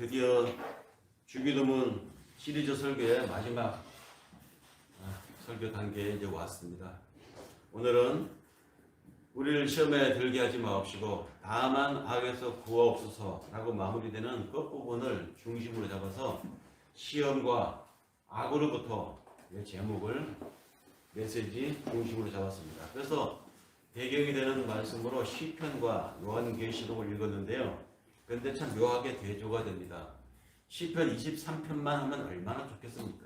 드디어 주기도문 시리즈 설교의 마지막 설교 단계에 이제 왔습니다. 오늘은 우리를 시험에 들게 하지 마옵시고 다만 악에서 구하옵소서라고 마무리되는 끝부분을 중심으로 잡아서 시험과 악으로부터 제목을 메시지 중심으로 잡았습니다. 그래서 배경이 되는 말씀으로 시편과 요한계시록을 읽었는데요. 그런데 참 묘하게 대조가 됩니다. 시편 23편만 하면 얼마나 좋겠습니까?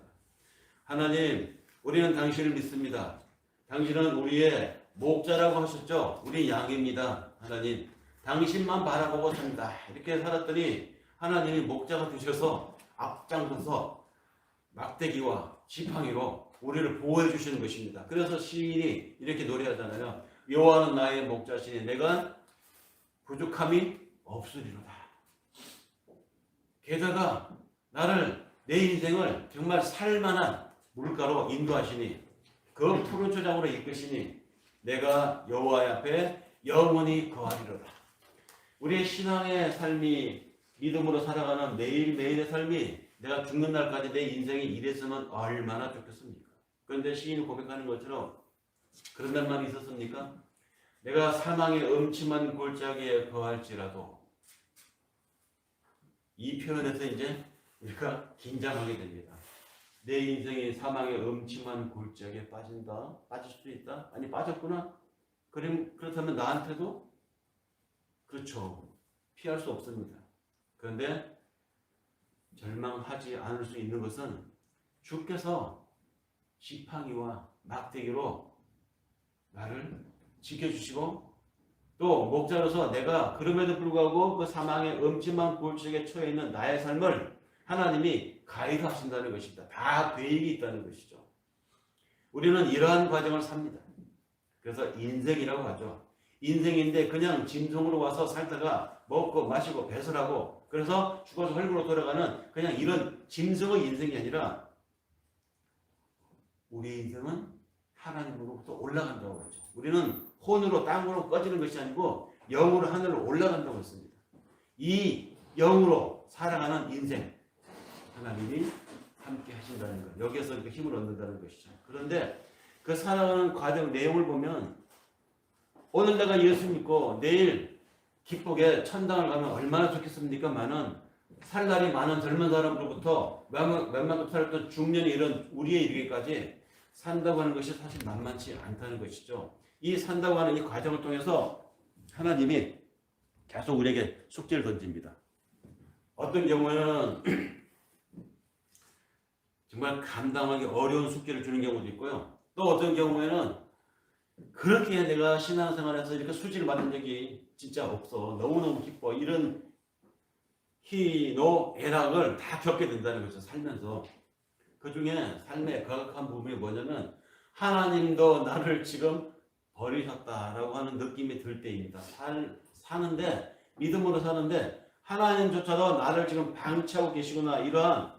하나님, 우리는 당신을 믿습니다. 당신은 우리의 목자라고 하셨죠? 우리 양입니다. 하나님, 당신만 바라보고 산다. 이렇게 살았더니 하나님이 목자가 되셔서 앞장서서 막대기와 지팡이로 우리를 보호해 주시는 것입니다. 그래서 시인이 이렇게 노래하잖아요. 여호와는 나의 목자시니 내가 부족함이 없으리로다. 게다가 나를, 내 인생을 정말 살만한 물가로 인도하시니 그 푸른 초장으로 이끄시니 내가 여호와의 앞에 영원히 거하리로다. 우리의 신앙의 삶이, 믿음으로 살아가는 매일매일의 삶이 내가 죽는 날까지 내 인생이 이랬으면 얼마나 좋겠습니까? 그런데 시인이 고백하는 것처럼 그런 날만 있었습니까? 내가 사망의 음침한 골짜기에 거할지라도, 이 표현에서 이제 우리가 긴장하게 됩니다. 내 인생이 사망의 음침한 골짜기에 빠진다? 빠질 수도 있다? 아니, 빠졌구나? 그렇다면 나한테도? 그렇죠. 피할 수 없습니다. 그런데 절망하지 않을 수 있는 것은 주께서 지팡이와 막대기로 나를 지켜주시고 또 목자로서 내가 그럼에도 불구하고 그 사망의 음침한 골짜기에 처해 있는 나의 삶을 하나님이 가이드하신다는 것입니다. 다 계획이 있다는 것이죠. 우리는 이러한 과정을 삽니다. 그래서 인생이라고 하죠. 인생인데 그냥 짐승으로 와서 살다가 먹고 마시고 배설하고 그래서 죽어서 헐구로 돌아가는 그냥 이런 짐승의 인생이 아니라 우리의 인생은 하나님으로부터 올라간다고 하죠. 우리는 혼으로 땅으로 꺼지는 것이 아니고 영으로 하늘로 올라간다고 했습니다. 이 영으로 살아가는 인생, 하나님이 함께 하신다는 것, 여기에서 이렇게 힘을 얻는다는 것이죠. 그런데 그 살아가는 과정 내용을 보면 오늘 내가 예수 믿고 내일 기쁘게 천당을 가면 얼마나 좋겠습니까? 살 날이 많은 젊은 사람으로부터 몇만큼 살았던 중년이 이런 우리에 이르기까지 산다고 하는 것이 사실 만만치 않다는 것이죠. 이 산다고 하는 이 과정을 통해서 하나님이 계속 우리에게 숙제를 던집니다. 어떤 경우에는 정말 감당하기 어려운 숙제를 주는 경우도 있고요. 또 어떤 경우에는 그렇게 내가 신앙생활에서 이렇게 수지를 받은 적이 진짜 없어. 너무너무 기뻐. 이런 희노애락을 다 겪게 된다는 거죠. 살면서. 그 중에 삶의 거각한 부분이 뭐냐면 하나님도 나를 지금 버리셨다라고 하는 느낌이 들 때입니다. 사는데, 믿음으로 사는데 하나님조차도 나를 지금 방치하고 계시구나, 이러한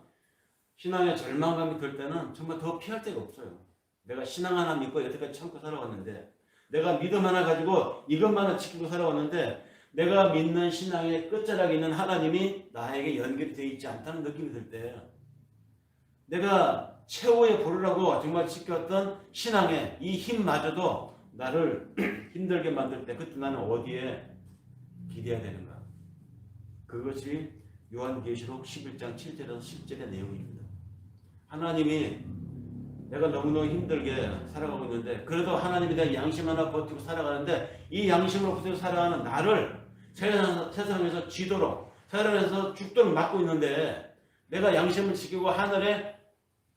신앙의 절망감이 들 때는 정말 더 피할 데가 없어요. 내가 신앙 하나 믿고 여태까지 참고 살아왔는데, 내가 믿음 하나 가지고 이것만을 지키고 살아왔는데, 내가 믿는 신앙의 끝자락에 있는 하나님이 나에게 연결이 되어 있지 않다는 느낌이 들 때, 내가 최후의 보루라고 정말 지켰던 신앙의 이 힘마저도 나를 힘들게 만들 때, 그때 나는 어디에 기대야 되는가? 그것이 요한계시록 11장 7절에서 10절의 내용입니다. 하나님이 내가 너무너무 힘들게 살아가고 있는데, 그래도 하나님이 내 양심 하나 버티고 살아가는데, 이 양심으로 버티고 살아가는 나를 세상에서 지도록, 세상에서 죽도록 막고 있는데, 내가 양심을 지키고 하늘의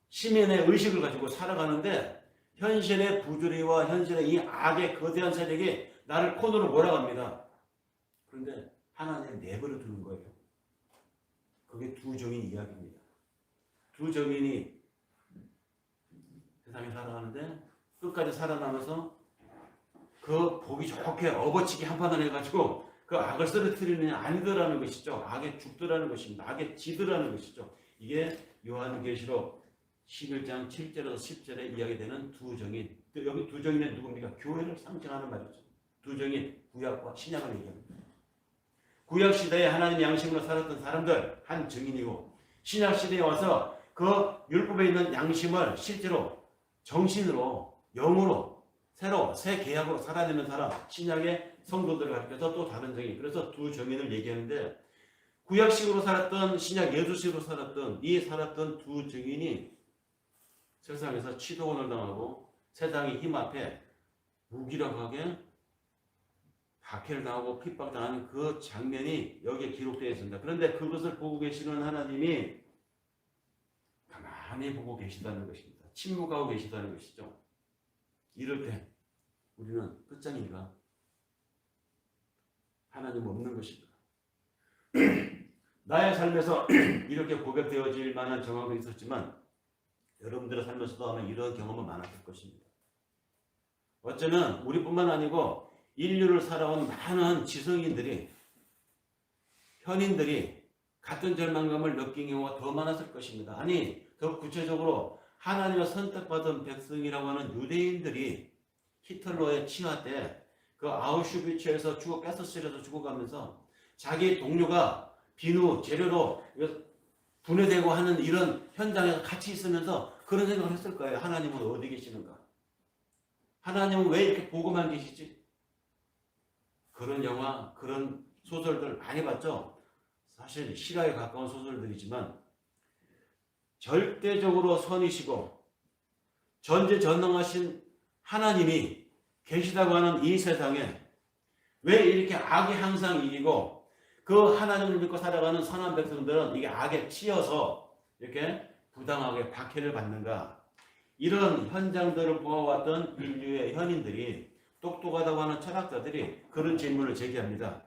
시민의 의식을 가지고 살아가는데, 현실의 부조리와 현실의 이 악의 거대한 세력이 나를 코너로 몰아갑니다. 그런데 하나님 내버려 두는 거예요. 그게 두 정인 이야기입니다. 두 정인이 세상에 살아가는데 끝까지 살아남아서 그 보기 좋게 업어치기 한판을 해가지고 그 악을 쓰러뜨리느냐 아니더라는 것이죠. 악에 죽더라는 것입니다. 악에 지더라는 것이죠. 이게 요한계시록 11장 7절에서 10절에 이야기되는 두 정인. 여기 두 정인은 누굽니까? 교회를 상징하는 말이죠. 두 정인, 구약과 신약을 얘기합니다. 구약 시대에 하나님의 양심으로 살았던 사람들 한 증인이고, 신약 시대에 와서 그 율법에 있는 양심을 실제로 정신으로, 영으로 새로 새 계약으로 살아내는 사람, 신약의 성도들을 가리켜서 또 다른 증인. 그래서 두 증인을 얘기하는데, 구약식으로 살았던, 신약 예수식으로 살았던 이 살았던 두 증인이 세상에서 치도원을 당하고 세상의 힘 앞에 무기력하게 박해를 당하고 핍박당하는 그 장면이 여기에 기록되어 있습니다. 그런데 그것을 보고 계시는 하나님이 가만히 보고 계시다는 것입니다. 침묵하고 계시다는 것이죠. 이럴 때 우리는 끝장인가? 하나님 없는 것인가? 나의 삶에서 이렇게 고백되어질 만한 경험도 있었지만 여러분들의 삶에서도 아마 이런 경험은 많았을 것입니다. 어쩌면 우리뿐만 아니고 인류를 살아온 많은 지성인들이, 현인들이 같은 절망감을 느낀 경우가 더 많았을 것입니다. 아니, 더 구체적으로 하나님의 선택받은 백성이라고 하는 유대인들이 히틀러의 치하 때 그 아우슈비츠에서 가스실에서 죽어가면서 자기 동료가 비누, 재료로 분해되고 하는 이런 현장에서 같이 있으면서 그런 생각을 했을 거예요. 하나님은 어디 계시는가? 하나님은 왜 이렇게 보고만 계시지? 그런 영화, 그런 소설들 많이 봤죠? 사실 실화에 가까운 소설들이지만 절대적으로 선이시고 전지전능하신 하나님이 계시다고 하는 이 세상에 왜 이렇게 악이 항상 이기고 그 하나님을 믿고 살아가는 선한 백성들은 이게 악에 치여서 이렇게 부당하게 박해를 받는가? 이런 현장들을 보아왔던 인류의 현인들이, 똑똑하다고 하는 철학자들이 그런 질문을 제기합니다.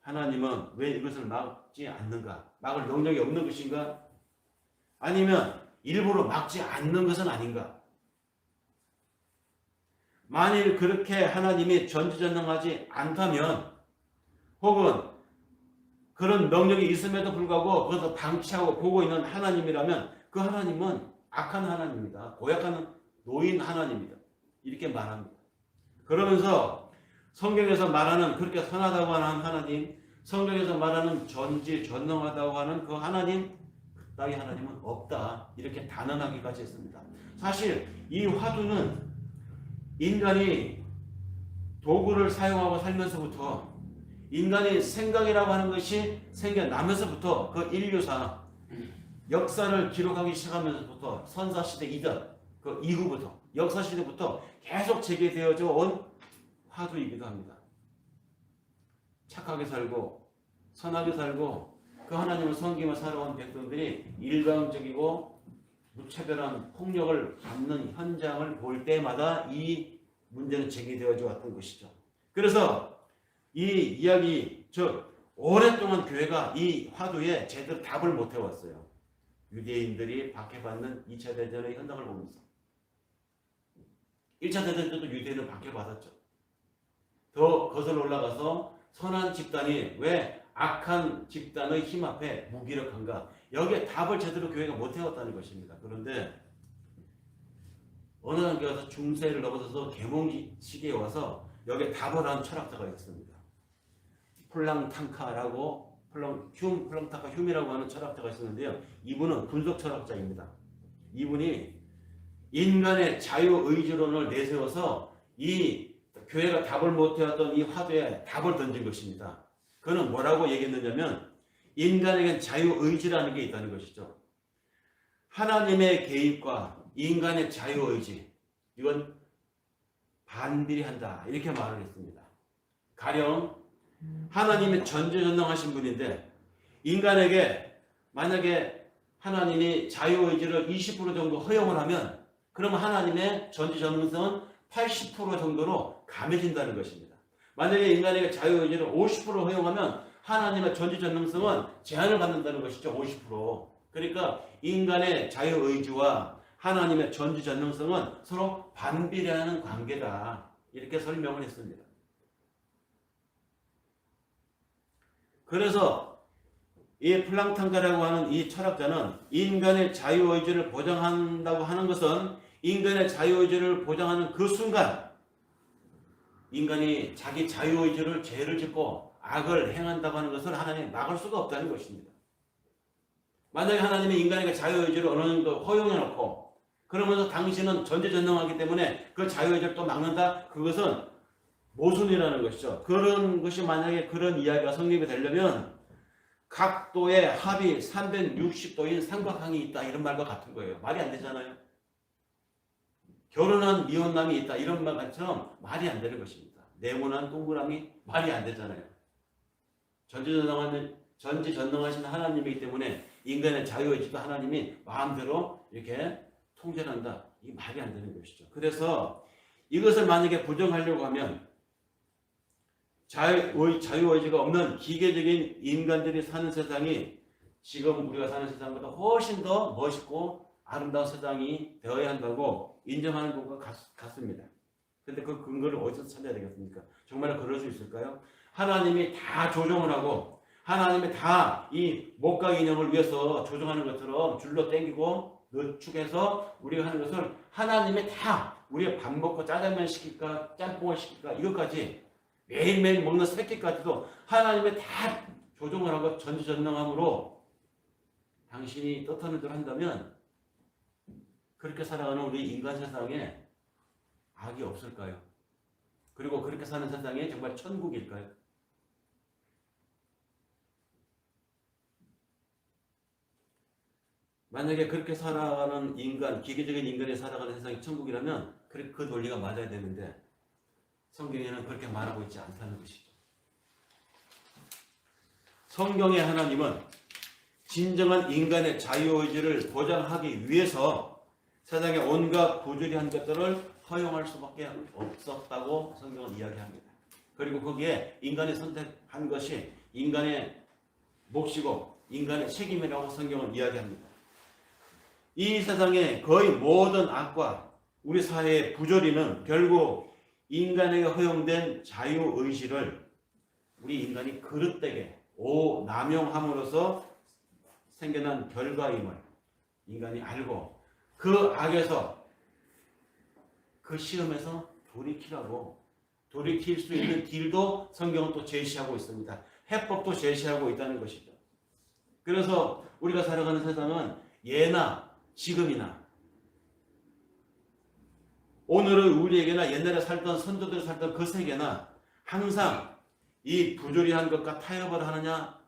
하나님은 왜 이것을 막지 않는가? 막을 능력이 없는 것인가? 아니면 일부러 막지 않는 것은 아닌가? 만일 그렇게 하나님이 전지전능하지 않다면, 혹은 그런 능력이 있음에도 불구하고 그것을 방치하고 보고 있는 하나님이라면 그 하나님은 악한 하나님입니다. 고약한 노인 하나님입니다. 이렇게 말합니다. 그러면서 성경에서 말하는 그렇게 선하다고 하는 하나님, 성경에서 말하는 전지전능하다고 하는 그 하나님, 그따위 하나님은 없다. 이렇게 단언하기까지 했습니다. 사실 이 화두는 인간이 도구를 사용하고 살면서부터, 인간의 생각이라고 하는 것이 생겨나면서부터 그 인류사 역사를 기록하기 시작하면서부터, 선사시대 이전 그 이후부터, 역사시대부터 계속 제기되어져 온 화두이기도 합니다. 착하게 살고 선하게 살고 그 하나님을 섬기며 살아온 백성들이 일방적이고 무차별한 폭력을 받는 현장을 볼 때마다 이 문제는 제기되어져 왔던 것이죠. 그래서 이 이야기, 즉 오랫동안 교회가 이 화두에 제대로 답을 못 해왔어요. 유대인들이 박해받는 2차 대전의 현장을 보면서. 1차 대전 때도 유대인은 박해받았죠. 더 거슬러 올라가서 선한 집단이 왜 악한 집단의 힘 앞에 무기력한가? 여기에 답을 제대로 교회가 못 해왔다는 것입니다. 그런데 어느 단계 가서 중세를 넘어서서 계몽 시기에 와서 여기에 답을 한 철학자가 있습니다. 플랑탕카라고, 플랑탕카 흉이라고 하는 철학자가 있었는데요. 이분은 분석 철학자입니다. 이분이 인간의 자유의지론을 내세워서 이 교회가 답을 못 해왔던 이 화두에 답을 던진 것입니다. 그는 뭐라고 얘기했느냐면, 인간에겐 자유의지라는 게 있다는 것이죠. 하나님의 개입과 인간의 자유의지, 이건 반비례 한다, 이렇게 말을 했습니다. 가령 하나님이 전지전능하신 분인데 인간에게 만약에 하나님이 자유의지를 20% 정도 허용을 하면, 그러면 하나님의 전지전능성은 80% 정도로 감해진다는 것입니다. 만약에 인간에게 자유의지를 50% 허용하면 하나님의 전지전능성은 제한을 받는다는 것이죠. 50%. 그러니까 인간의 자유의지와 하나님의 전지전능성은 서로 반비례하는 관계다, 이렇게 설명을 했습니다. 그래서 이 플랑탕카라고 하는 이 철학자는 인간의 자유의지를 보장한다고 하는 것은, 인간의 자유의지를 보장하는 그 순간 인간이 자기 자유의지를 죄를 짓고 악을 행한다고 하는 것을 하나님이 막을 수가 없다는 것입니다. 만약에 하나님이 인간에게 자유의지를 어느 정도 허용해놓고 그러면서 당신은 전지전능하기 때문에 그 자유의지를 또 막는다? 그것은 모순이라는 것이죠. 그런 것이 만약에 그런 이야기가 성립이 되려면 각도의 합이 360도인 삼각형이 있다 이런 말과 같은 거예요. 말이 안 되잖아요. 결혼한 미혼남이 있다 이런 말처럼 말이 안 되는 것입니다. 네모난 동그라미 말이 안 되잖아요. 전지전능하신 하나님이기 때문에 인간의 자유의지도 하나님이 마음대로 이렇게 통제한다. 이 말이 안 되는 것이죠. 그래서 이것을 만약에 부정하려고 하면 자유의지가 없는 기계적인 인간들이 사는 세상이 지금 우리가 사는 세상보다 훨씬 더 멋있고 아름다운 세상이 되어야 한다고 인정하는 것과 같습니다. 근데 그 근거를 어디서 찾아야 되겠습니까? 정말 그럴 수 있을까요? 하나님이 다 조정을 하고 하나님이 다 이 목각 인형을 위해서 조정하는 것처럼 줄로 당기고 늦축해서 우리가 하는 것을 하나님이 다 우리가 밥 먹고 짜장면 시킬까 짬뽕을 시킬까 이것까지 매일매일 먹는 새끼까지도 하나님이 다 조정을 하고 전지전능함으로 당신이 뜻하는 대로 한다면 그렇게 살아가는 우리 인간 세상에 악이 없을까요? 그리고 그렇게 사는 세상이 정말 천국일까요? 만약에 그렇게 살아가는 인간, 기계적인 인간이 살아가는 세상이 천국이라면 그 논리가 맞아야 되는데 성경에는 그렇게 말하고 있지 않다는 것이죠. 성경의 하나님은 진정한 인간의 자유의지를 보장하기 위해서 세상의 온갖 부조리한 것들을 허용할 수밖에 없었다고 성경은 이야기합니다. 그리고 거기에 인간이 선택한 것이 인간의 몫이고 인간의 책임이라고 성경은 이야기합니다. 이 세상의 거의 모든 악과 우리 사회의 부조리는 결국 인간에게 허용된 자유의지를 우리 인간이 그릇되게 남용함으로써 생겨난 결과임을 인간이 알고 그 악에서 그 시험에서 돌이킬 수 있는 길도 성경은 또 제시하고 있습니다. 해법도 제시하고 있다는 것이죠. 그래서 우리가 살아가는 세상은 예나 지금이나 오늘의 우리에게나 옛날에 살던 선조들이 살던 그 세계나 항상 이 부조리한 것과 타협을 하느냐,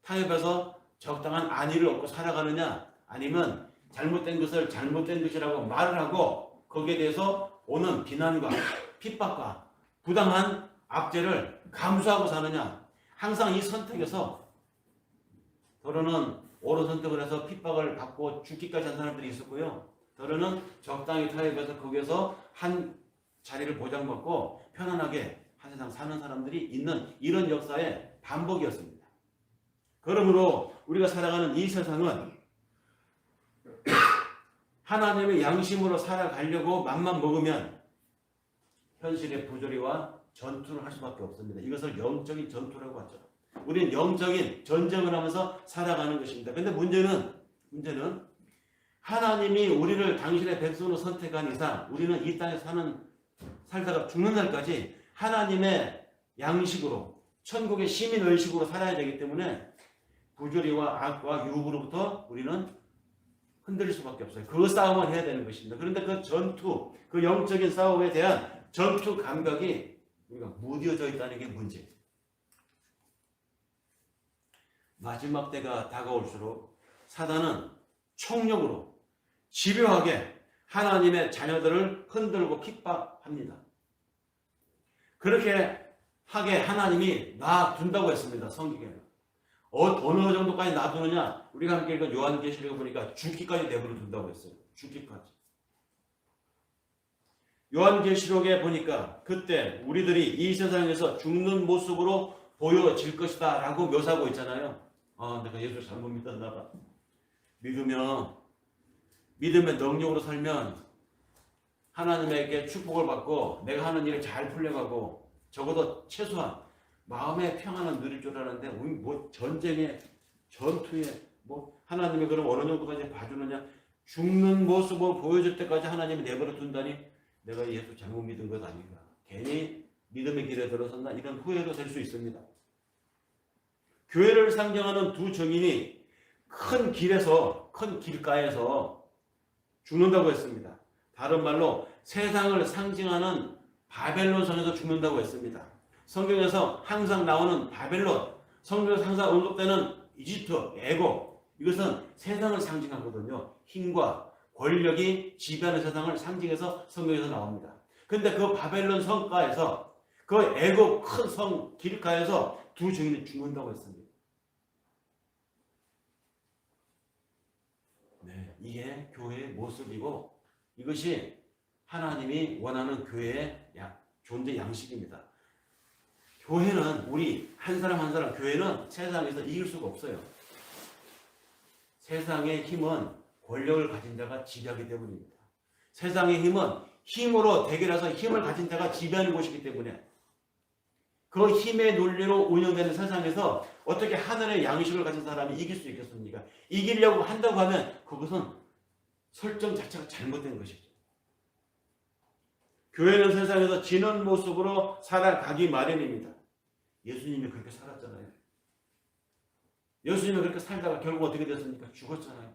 타협해서 적당한 안위를 얻고 살아가느냐, 아니면 잘못된 것을 잘못된 것이라고 말을 하고 거기에 대해서 오는 비난과 핍박과 부당한 압제를 감수하고 사느냐, 항상 이 선택에서 더러는 옳은 선택을 해서 핍박을 받고 죽기까지 한 사람들이 있었고요. 더러는 적당히 타협해서 거기에서 한 자리를 보장받고 편안하게 한 세상 사는 사람들이 있는 이런 역사의 반복이었습니다. 그러므로 우리가 살아가는 이 세상은 하나님의 양심으로 살아가려고 맘만 먹으면 현실의 부조리와 전투를 할 수밖에 없습니다. 이것을 영적인 전투라고 하죠. 우리는 영적인 전쟁을 하면서 살아가는 것입니다. 그런데 문제는 하나님이 우리를 당신의 백성으로 선택한 이상 우리는 이 땅에 살다가 죽는 날까지 하나님의 양식으로 천국의 시민의식으로 살아야 되기 때문에 부조리와 악과 유혹으로부터 우리는 흔들릴 수밖에 없어요. 그 싸움을 해야 되는 것입니다. 그런데 그 전투, 그 영적인 싸움에 대한 전투 감각이 우리가 무뎌져 있다는 게 문제예요. 마지막 때가 다가올수록 사단은 총력으로 집요하게 하나님의 자녀들을 흔들고 핍박합니다. 그렇게 하게 하나님이 놔둔다고 했습니다. 성경에는. 어느 정도까지 놔두느냐? 우리가 함께 읽은 요한계시록을 보니까 죽기까지 내버려 둔다고 했어요. 죽기까지. 요한계시록에 보니까 그때 우리들이 이 세상에서 죽는 모습으로 보여질 것이다 라고 묘사하고 있잖아요. 내가 예수를 잘못 믿었나 봐. 믿음의 능력으로 살면 하나님에게 축복을 받고 내가 하는 일이 잘 풀려가고 적어도 최소한 마음의 평안은 누릴 줄 알았는데 우리 전쟁에 전투에 하나님이 그럼 어느 정도까지 봐주느냐? 죽는 모습을 보여줄 때까지 하나님이 내버려 둔다니 내가 예수 잘못 믿은 것 아닌가? 괜히 믿음의 길에 들어섰나? 이런 후회도 될 수 있습니다. 교회를 상징하는 두 증인이 큰 길가에서 죽는다고 했습니다. 다른 말로 세상을 상징하는 바벨론 성에서 죽는다고 했습니다. 성경에서 항상 나오는 바벨론, 성경에서 항상 언급되는 이집트, 애국, 이것은 세상을 상징하거든요. 힘과 권력이 지배하는 세상을 상징해서 성경에서 나옵니다. 그런데 그 바벨론 성가에서, 그 애국 큰 성 길가에서 두 증인이 죽는다고 했습니다. 네, 이게 교회의 모습이고 이것이 하나님이 원하는 교회의 존재 양식입니다. 교회는 우리 한 사람 한 사람, 교회는 세상에서 이길 수가 없어요. 세상의 힘은 권력을 가진 자가 지배하기 때문입니다. 세상의 힘은 힘으로 대결해서 힘을 가진 자가 지배하는 것이기 때문에 그 힘의 논리로 운영되는 세상에서 어떻게 하늘의 양식을 가진 사람이 이길 수 있겠습니까? 이기려고 한다고 하면 그것은 설정 자체가 잘못된 것이죠. 교회는 세상에서 지는 모습으로 살아가기 마련입니다. 예수님이 그렇게 살았잖아요. 예수님이 그렇게 살다가 결국 어떻게 됐습니까? 죽었잖아요.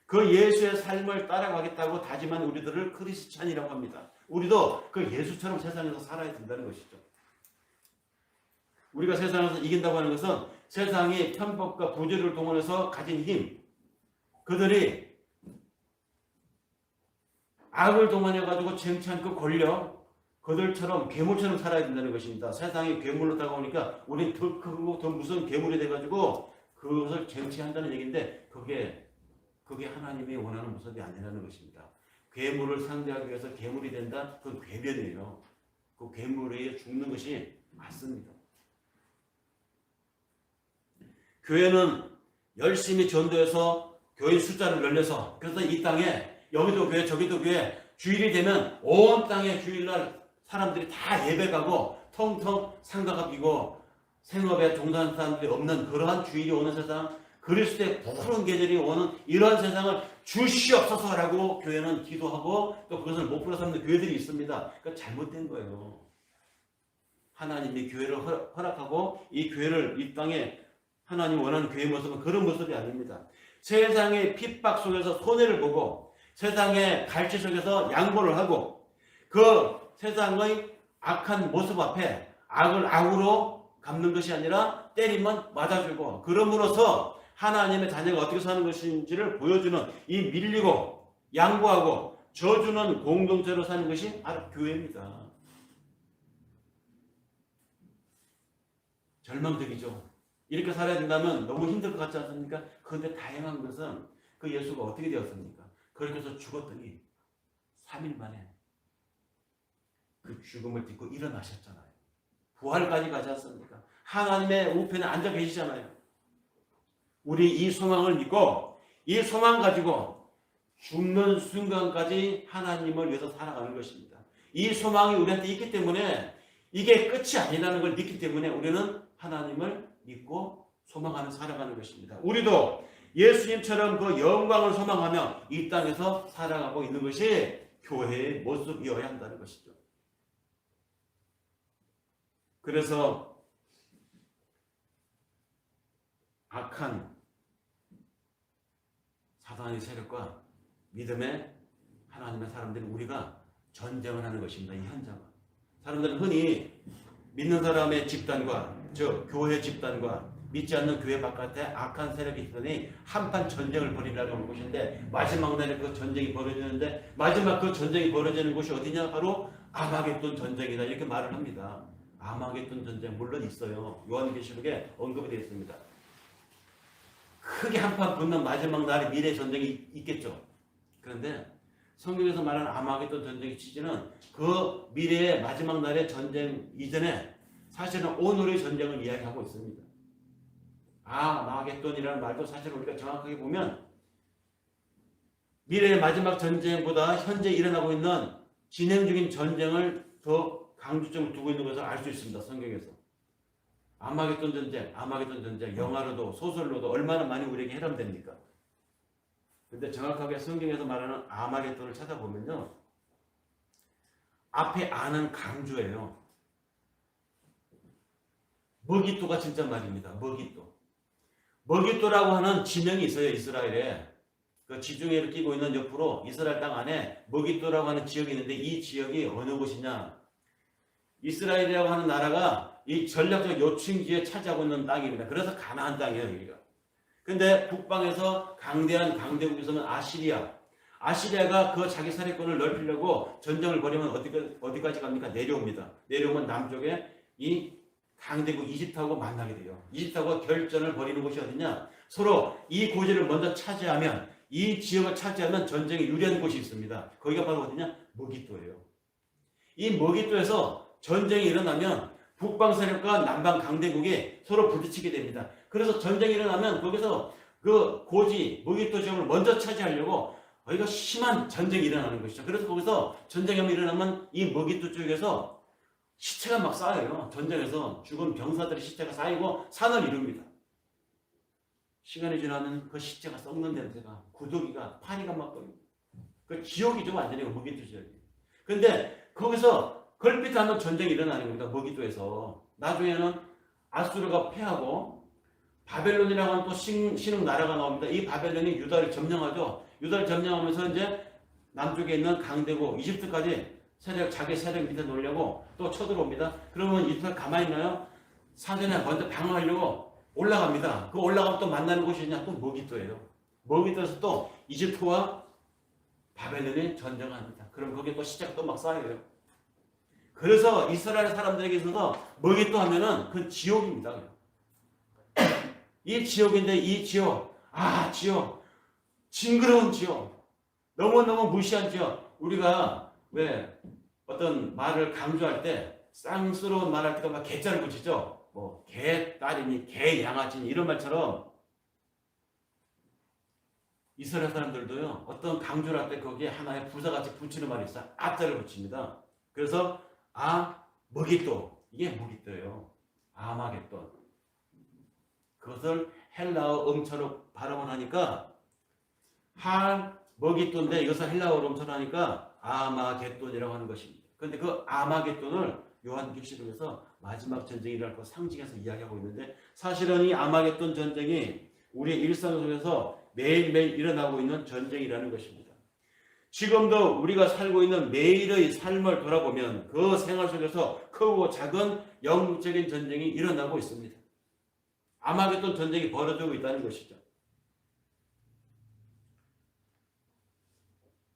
그 예수의 삶을 따라가겠다고 다짐한 우리들을 크리스찬이라고 합니다. 우리도 그 예수처럼 세상에서 살아야 된다는 것이죠. 우리가 세상에서 이긴다고 하는 것은 세상이 편법과 부조리를 동원해서 가진 힘, 그들이 악을 동원해가지고 쟁취한 그 권력, 그들처럼 괴물처럼 살아야 된다는 것입니다. 세상이 괴물로 다가오니까 우리는 더 크고 더 무서운 괴물이 돼가지고 그것을 쟁취한다는 얘기인데 그게 하나님이 원하는 모습이 아니라는 것입니다. 괴물을 상대하기 위해서 괴물이 된다? 그건 괴변이에요. 그 괴물에 죽는 것이 맞습니다. 교회는 열심히 전도해서 교인 숫자를 늘려서 그래서 이 땅에 여기도 교회 저기도 교회 주일이 되면 온 땅에 주일날 사람들이 다 예배 가고 통통 상가가 비고 생업에 종사하는 사람들이 없는 그러한 주일이 오는 세상, 그리스도의 푸른 계절이 오는 이러한 세상을 주시옵소서라고 교회는 기도하고 또 그것을 목표로 삼는 교회들이 있습니다. 그러니까 잘못된 거예요. 하나님이 교회를 허락하고 이 교회를 이 땅에 하나님 원하는 교회 모습은 그런 모습이 아닙니다. 세상의 핍박 속에서 손해를 보고 세상의 갈취 속에서 양보를 하고 그 세상의 악한 모습 앞에 악을 악으로 갚는 것이 아니라 때리면 맞아주고 그럼으로써 하나님의 자녀가 어떻게 사는 것인지를 보여주는 이 밀리고 양보하고 져주는 공동체로 사는 것이 바로 교회입니다. 절망적이죠. 이렇게 살아야 된다면 너무 힘들 것 같지 않습니까? 그런데 다행한 것은 그 예수가 어떻게 되었습니까? 그렇게 해서 죽었더니 3일 만에 그 죽음을 딛고 일어나셨잖아요. 부활까지 가지 않습니까? 하나님의 우편에 앉아 계시잖아요. 우리 이 소망을 믿고 이 소망 가지고 죽는 순간까지 하나님을 위해서 살아가는 것입니다. 이 소망이 우리한테 있기 때문에 이게 끝이 아니라는 걸 믿기 때문에 우리는 하나님을 믿고 소망하며 살아가는 것입니다. 우리도 예수님처럼 그 영광을 소망하며 이 땅에서 살아가고 있는 것이 교회의 모습이어야 한다는 것이죠. 그래서 악한 사단의 세력과 믿음의 하나님의 사람들이 우리가 전쟁을 하는 것입니다. 이 현장은. 사람들은 흔히 믿는 사람의 집단과 즉 교회 집단과 믿지 않는 교회 바깥에 악한 세력이 있으니 한판 전쟁을 벌이려고 하는 것인데 마지막 날에 그 전쟁이 벌어지는데 마지막 그 전쟁이 벌어지는 곳이 어디냐? 바로 아마겟돈 전쟁이다 이렇게 말을 합니다. 아마겟돈 전쟁 물론 있어요. 요한계시록에 언급이 되어 있습니다. 크게 한판 붙는 마지막 날에 미래 전쟁이 있겠죠. 그런데 성경에서 말하는 아마겟돈 전쟁의 취지는 그 미래의 마지막 날의 전쟁 이전에 사실은 오늘의 전쟁을 이야기하고 있습니다. 아마겟돈이라는 말도 사실 우리가 정확하게 보면 미래의 마지막 전쟁보다 현재 일어나고 있는 진행 중인 전쟁을 더 강조점을 두고 있는 것을 알 수 있습니다. 성경에서. 아마겟돈 전쟁, 영화로도 소설로도 얼마나 많이 우리에게 해람됩니까? 근데 정확하게 성경에서 말하는 아마겟돈을 찾아보면요. 앞에 아는 강조예요. 머깃도가 진짜 말입니다. 머깃도. 머깃도라고 하는 지명이 있어요. 이스라엘에. 그 지중해를 끼고 있는 옆으로 이스라엘 땅 안에 머깃도라고 하는 지역이 있는데 이 지역이 어느 곳이냐? 이스라엘이라고 하는 나라가 이 전략적 요충지에 차지하고 있는 땅입니다. 그래서 가나안 땅이에요. 여기가. 근데 북방에서 강대한 강대국에서는 아시리아가 그 자기 사례권을 넓히려고 전쟁을 벌이면 어디까지 갑니까? 내려옵니다. 내려오면 남쪽에 이 강대국 이집트하고 만나게 돼요. 이집트하고 결전을 벌이는 곳이 어디냐? 서로 이 고지를 먼저 차지하면, 이 지역을 차지하면 전쟁에 유리한 곳이 있습니다. 거기가 바로 어디냐? 머깃도예요. 이 머깃도에서 전쟁이 일어나면 북방 세력과 남방 강대국이 서로 부딪히게 됩니다. 그래서 전쟁이 일어나면 거기서 그 고지 머깃도 지역을 먼저 차지하려고 거기가 심한 전쟁이 일어나는 것이죠. 그래서 거기서 전쟁이 일어나면 이 머깃도 쪽에서 시체가 막 쌓여요. 전쟁에서 죽은 병사들의 시체가 쌓이고 산을 이룹니다. 시간이 지나면 그 시체가 썩는 냄새가, 구더기가, 파리가 막 거립니다. 그 지옥이죠, 완전히 머깃도 지역이. 근데 거기서 걸핏하면 전쟁이 일어나는 겁니다. 머깃도에서. 나중에는 아수르가 패하고 바벨론이라고 하는 또 신흥 나라가 나옵니다. 이 바벨론이 유다를 점령하죠. 유다를 점령하면서 이제 남쪽에 있는 강대국 이집트까지 자기 세력 밑에 놓으려고 또 쳐들어옵니다. 그러면 이집트가 가만히 있나요? 사전에 먼저 방어하려고 올라갑니다. 그 올라가면 또 만나는 곳이냐? 또 머깃도예요. 머깃도에서 또 이집트와 바벨론이 전쟁합니다. 그럼 거기에 또 시체가 또 막 쌓여요. 그래서 이스라엘 사람들에게 있어서 머깃도 하면은 그 지옥입니다. 이 지옥인데 이 지옥, 지옥, 징그러운 지옥, 너무너무 무시한 지옥. 우리가 왜 어떤 말을 강조할 때 쌍스러운 말할 때도 막 개자를 붙이죠. 뭐 개 딸이니 개 양아치니 이런 말처럼 이스라엘 사람들도요 어떤 강조를 할 때 거기에 하나의 부사같이 붙이는 말이 있어요. 아자를 붙입니다. 그래서 머깃도, 이게 머깃도예요. 아마겟돈. 그것을 헬라어 음처로 발음을 하니까 머깃돈인데 이것을 헬라어로 음처로 하니까 아마겟돈이라고 하는 것입니다. 그런데 그 아마겟돈을 요한계시록에서 마지막 전쟁이 일어날 것 상징해서 이야기하고 있는데 사실은 이 아마겟돈 전쟁이 우리의 일상 속에서 매일매일 일어나고 있는 전쟁이라는 것입니다. 지금도 우리가 살고 있는 매일의 삶을 돌아보면 그 생활 속에서 크고 작은 영적인 전쟁이 일어나고 있습니다. 아마겟돈 전쟁이 벌어지고 있다는 것이죠.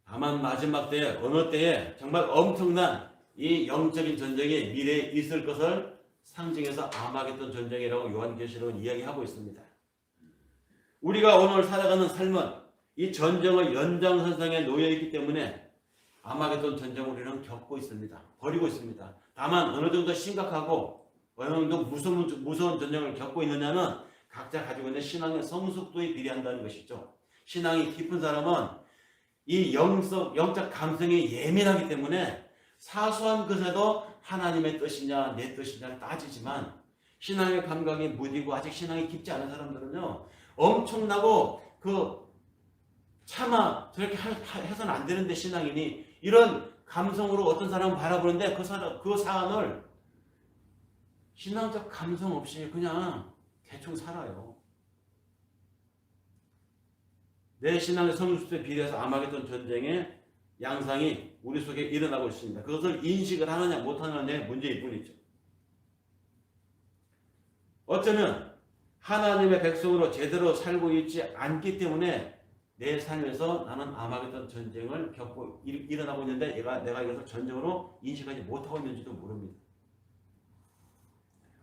다만 마지막 때에 어느 때에 정말 엄청난 이 영적인 전쟁이 미래에 있을 것을 상징해서 아마겟돈 전쟁이라고 요한계시록은 이야기하고 있습니다. 우리가 오늘 살아가는 삶은 이 전쟁의 연장선상에 놓여있기 때문에 아마겟돈 전쟁을 우리는 겪고 있습니다. 벌이고 있습니다. 다만 어느 정도 심각하고 어느 정도 무서운 전쟁을 겪고 있느냐는 각자 가지고 있는 신앙의 성숙도에 비례한다는 것이죠. 신앙이 깊은 사람은 이 영적 감성이 예민하기 때문에 사소한 것에도 하나님의 뜻이냐 내 뜻이냐를 따지지만 신앙의 감각이 무디고 아직 신앙이 깊지 않은 사람들은요 엄청나고 차마 저렇게 해서는 안 되는데 신앙인이 이런 감성으로 어떤 사람을 바라보는데 그 사안을 신앙적 감성 없이 그냥 대충 살아요. 내 신앙의 성숙도에 비례해서 아마겟돈 전쟁의 양상이 우리 속에 일어나고 있습니다. 그것을 인식을 하느냐 못하느냐의 문제일 뿐이죠. 어쩌면 하나님의 백성으로 제대로 살고 있지 않기 때문에 내 삶에서 나는 아마겟돈 전쟁을 겪고 일어나고 있는데 내가 이것을 전쟁으로 인식하지 못하고 있는지도 모릅니다.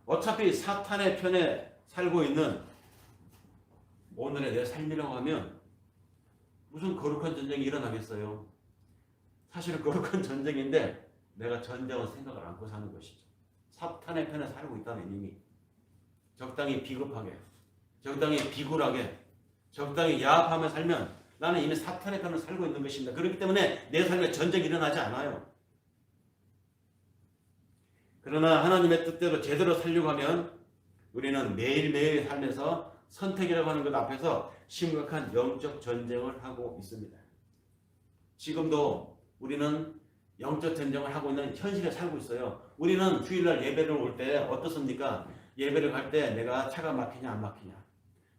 어차피 사탄의 편에 살고 있는 오늘의 내 삶이라고 하면 무슨 거룩한 전쟁이 일어나겠어요? 사실은 거룩한 전쟁인데 내가 전쟁을 생각을 않고 사는 것이죠. 사탄의 편에 살고 있다는 이미 적당히 비겁하게, 적당히 비굴하게, 적당히 야합하며 살면 나는 이미 사탄의 편을 살고 있는 것입니다. 그렇기 때문에 내 삶에 전쟁이 일어나지 않아요. 그러나 하나님의 뜻대로 제대로 살려고 하면 우리는 매일매일 삶에서 선택이라고 하는 것 앞에서 심각한 영적 전쟁을 하고 있습니다. 지금도 우리는 영적 전쟁을 하고 있는 현실에 살고 있어요. 우리는 주일날 예배를 올 때 어떻습니까? 예배를 갈 때 내가 차가 막히냐 안 막히냐,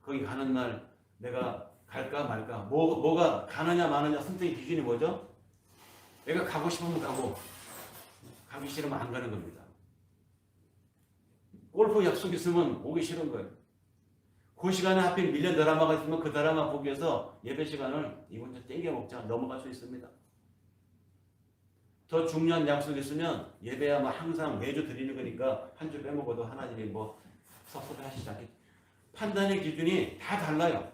거기 가는 날 내가 갈까 말까, 뭐가 가느냐 마느냐 선택의 기준이 뭐죠? 내가 가고 싶으면 가고 가기 싫으면 안 가는 겁니다. 골프 약속 있으면 오기 싫은 거예요. 그 시간에 하필 밀린 드라마가 있으면 그 드라마 보기 위해서 예배 시간을 이번 주 땡겨 먹자 넘어갈 수 있습니다. 더 중요한 약속이 있으면 예배야 뭐 항상 매주 드리는 거니까 한 주 빼먹어도 하나님이 뭐 섭섭해하시지 않겠죠. 판단의 기준이 다 달라요.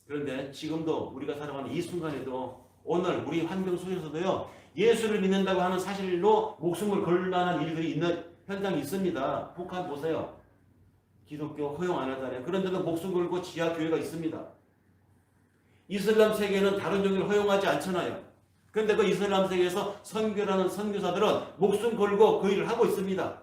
그런데 지금도 우리가 살아가는 이 순간에도 오늘 우리 환경 속에서도요, 예수를 믿는다고 하는 사실로 목숨을 걸 만한 일들이 있는 현장이 있습니다. 북한 보세요. 기독교 허용 안 하잖아요. 그런데도 목숨 걸고 지하 교회가 있습니다. 이슬람 세계는 다른 종교를 허용하지 않잖아요. 그런데 그 이슬람 세계에서 선교라는 선교사들은 목숨 걸고 그 일을 하고 있습니다.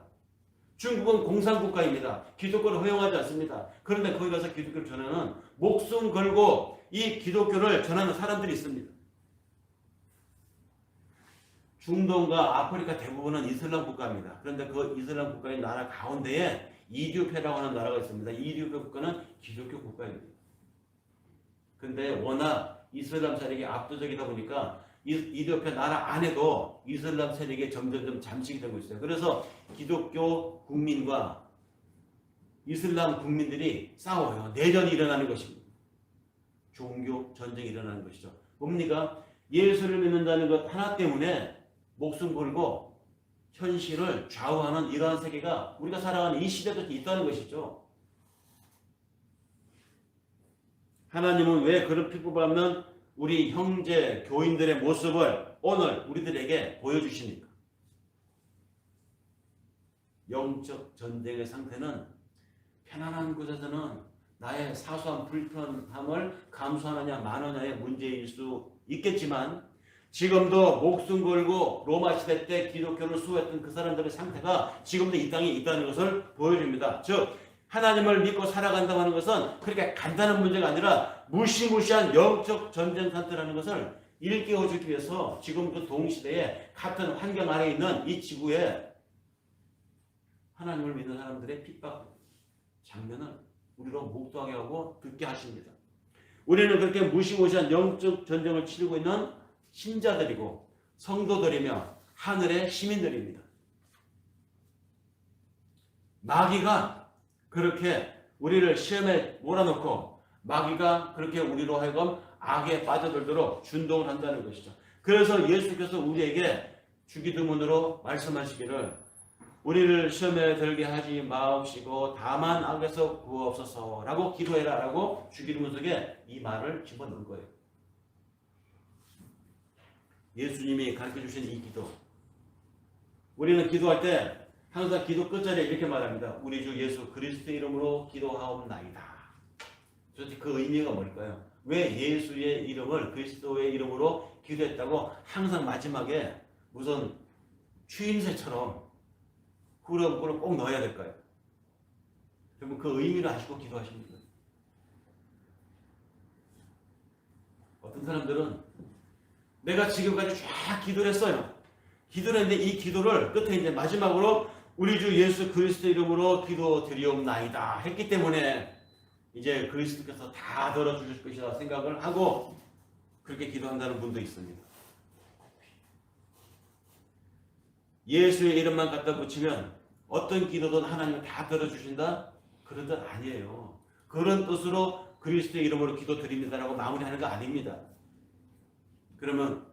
중국은 공산국가입니다. 기독교를 허용하지 않습니다. 그런데 거기 가서 기독교를 전하는, 목숨 걸고 이 기독교를 전하는 사람들이 있습니다. 중동과 아프리카 대부분은 이슬람 국가입니다. 그런데 그 이슬람 국가의 나라 가운데에 이디오피아라고 하는 나라가 있습니다. 이디오피아 국가는 기독교 국가입니다. 근데 워낙 이슬람 세력이 압도적이다 보니까 이디오피아 나라 안에도 이슬람 세력이 점점점 잠식이 되고 있어요. 그래서 기독교 국민과 이슬람 국민들이 싸워요. 내전이 일어나는 것입니다. 종교 전쟁이 일어나는 것이죠. 뭡니까? 예수를 믿는다는 것 하나 때문에 목숨 걸고 현실을 좌우하는 이러한 세계가 우리가 살아가는 이 시대도 있다는 것이죠. 하나님은 왜 그런 핍박받는 우리 형제 교인들의 모습을 오늘 우리들에게 보여주십니까? 영적 전쟁의 상태는 편안한 곳에서는 나의 사소한 불편함을 감수하느냐 마느냐의 문제일 수 있겠지만, 지금도 목숨 걸고 로마 시대 때 기독교를 수호했던 그 사람들의 상태가 지금도 이 땅에 있다는 것을 보여줍니다. 즉 하나님을 믿고 살아간다고 하는 것은 그렇게 간단한 문제가 아니라 무시무시한 영적 전쟁 상태라는 것을 일깨워주기 위해서 지금 그 동시대에 같은 환경 아래 있는 이 지구에 하나님을 믿는 사람들의 핍박 장면을 우리로 목도하게 하고 듣게 하십니다. 우리는 그렇게 무시무시한 영적 전쟁을 치르고 있는 신자들이고 성도들이며 하늘의 시민들입니다. 마귀가 그렇게 우리를 시험에 몰아넣고 마귀가 그렇게 우리로 하여금 악에 빠져들도록 준동을 한다는 것이죠. 그래서 예수께서 우리에게 주기도문으로 말씀하시기를 우리를 시험에 들게 하지 마옵시고 다만 악에서 구하옵소서라고 기도해라 라고 주기도문 속에 이 말을 집어넣은 거예요. 예수님이 가르쳐주신 이 기도, 우리는 기도할 때 항상 기도 끝자리에 이렇게 말합니다. 우리 주 예수 그리스도 이름으로 기도하옵나이다. 도대체 그 의미가 뭘까요? 왜 예수의 이름을 그리스도의 이름으로 기도했다고 항상 마지막에 무슨 추임새처럼 후렴구를 꼭 넣어야 될까요? 여러분 그 의미를 아시고 기도하십니다. 어떤 사람들은 내가 지금까지 쫙 기도를 했어요. 기도를 했는데 이 기도를 끝에 이제 마지막으로 우리 주 예수 그리스도 이름으로 기도드리옵나이다 했기 때문에 이제 그리스도께서 다 들어주실 것이라 생각을 하고 그렇게 기도한다는 분도 있습니다. 예수의 이름만 갖다 붙이면 어떤 기도든 하나님은 다 들어주신다? 그런 뜻 아니에요. 그런 뜻으로 그리스도의 이름으로 기도드립니다라고 마무리하는 거 아닙니다. 그러면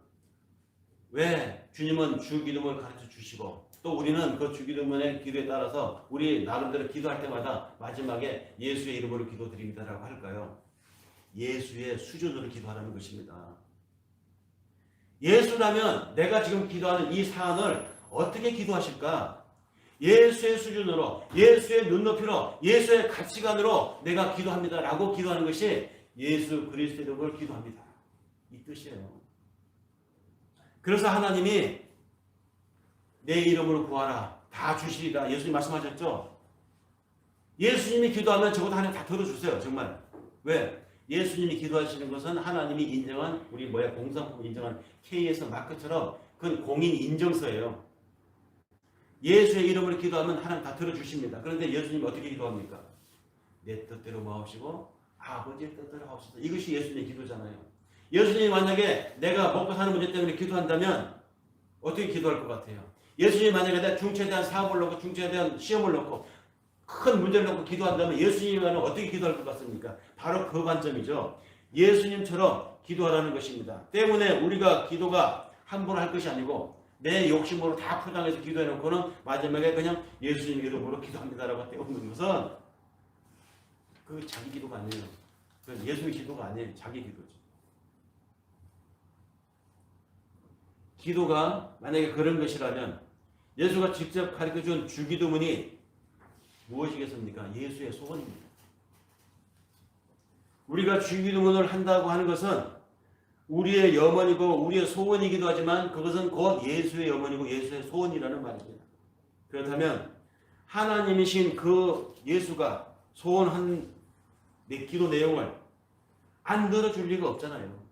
왜 주님은 주기도문을 가르쳐 주시고 또 우리는 그 주기도문의 기도에 따라서 우리 나름대로 기도할 때마다 마지막에 예수의 이름으로 기도드립니다라고 할까요? 예수의 수준으로 기도하라는 것입니다. 예수라면 내가 지금 기도하는 이 사안을 어떻게 기도하실까? 예수의 수준으로, 예수의 눈높이로, 예수의 가치관으로 내가 기도합니다라고 기도하는 것이 예수 그리스도의 이름으로 기도합니다. 이 뜻이에요. 그래서 하나님이 내 이름으로 구하라 다 주시리라 예수님 말씀하셨죠. 예수님이 기도하면 적어도 하나님 다 들어주세요. 정말. 왜? 예수님이 기도하시는 것은 하나님이 인정한 우리 공산품 인정한 KS 마크처럼 그건 공인 인정서예요. 예수의 이름으로 기도하면 하나님 다 들어주십니다. 그런데 예수님이 어떻게 기도합니까? 내 뜻대로 마옵시고 아버지의 뜻대로 하옵소서. 이것이 예수님의 기도잖아요. 예수님이 만약에 내가 먹고 사는 문제 때문에 기도한다면 어떻게 기도할 것 같아요? 예수님이 만약에 내가 중체에 대한 사업을 놓고 중체에 대한 시험을 놓고 큰 문제를 놓고 기도한다면 예수님은 어떻게 기도할 것 같습니까? 바로 그 관점이죠. 예수님처럼 기도하라는 것입니다. 때문에 우리가 기도가 함부로 할 것이 아니고 내 욕심으로 다 포장해서 기도해놓고는 마지막에 그냥 예수님 이름으로 기도합니다라고 떼우는 것은 그 자기 기도가 아니에요. 그건 예수의 기도가 아니에요. 자기 기도죠. 기도가 만약에 그런 것이라면 예수가 직접 가르쳐준 주기도문이 무엇이겠습니까? 예수의 소원입니다. 우리가 주기도문을 한다고 하는 것은 우리의 염원이고 우리의 소원이기도 하지만 그것은 곧 예수의 염원이고 예수의 소원이라는 말입니다. 그렇다면 하나님이신 그 예수가 소원한 내 기도 내용을 안 들어줄 리가 없잖아요.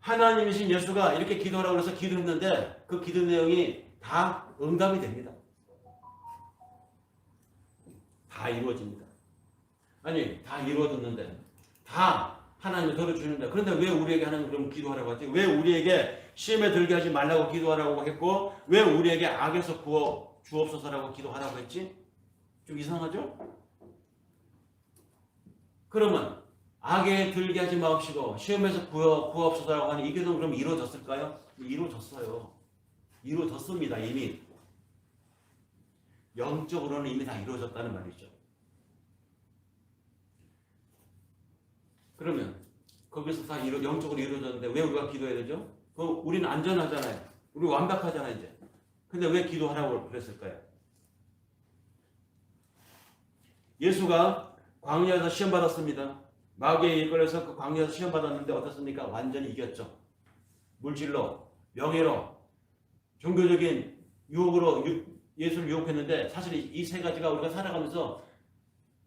하나님이신 예수가 이렇게 기도하라고 해서 기도했는데 그 기도 내용이 다 응답이 됩니다. 다 이루어집니다. 아니 다 이루어졌는데 다 하나님이 들어주는데 그런데 왜 우리에게 하나님 그럼 기도하라고 하지? 왜 우리에게 시험에 들게 하지 말라고 기도하라고 했고 왜 우리에게 악에서 구워 주옵소서라고 기도하라고 했지? 좀 이상하죠? 그러면 악에 들게 하지 마옵시고 시험에서 구하옵소서라고 하니 이게 그럼 이루어졌을까요? 이루어졌어요. 이루어졌습니다. 이미. 영적으로는 이미 다 이루어졌다는 말이죠. 그러면 거기서 다 영적으로 이루어졌는데 왜 우리가 기도해야 되죠? 우리는 안전하잖아요. 우리 완벽하잖아요 이제. 근데 왜 기도하라고 그랬을까요? 예수가 광야에서 시험 받았습니다. 마귀에 이끌려서 그 광야에서 시험 받았는데 어떻습니까? 완전히 이겼죠. 물질로, 명예로, 종교적인 유혹으로 예수를 유혹했는데 사실 이 세 가지가 우리가 살아가면서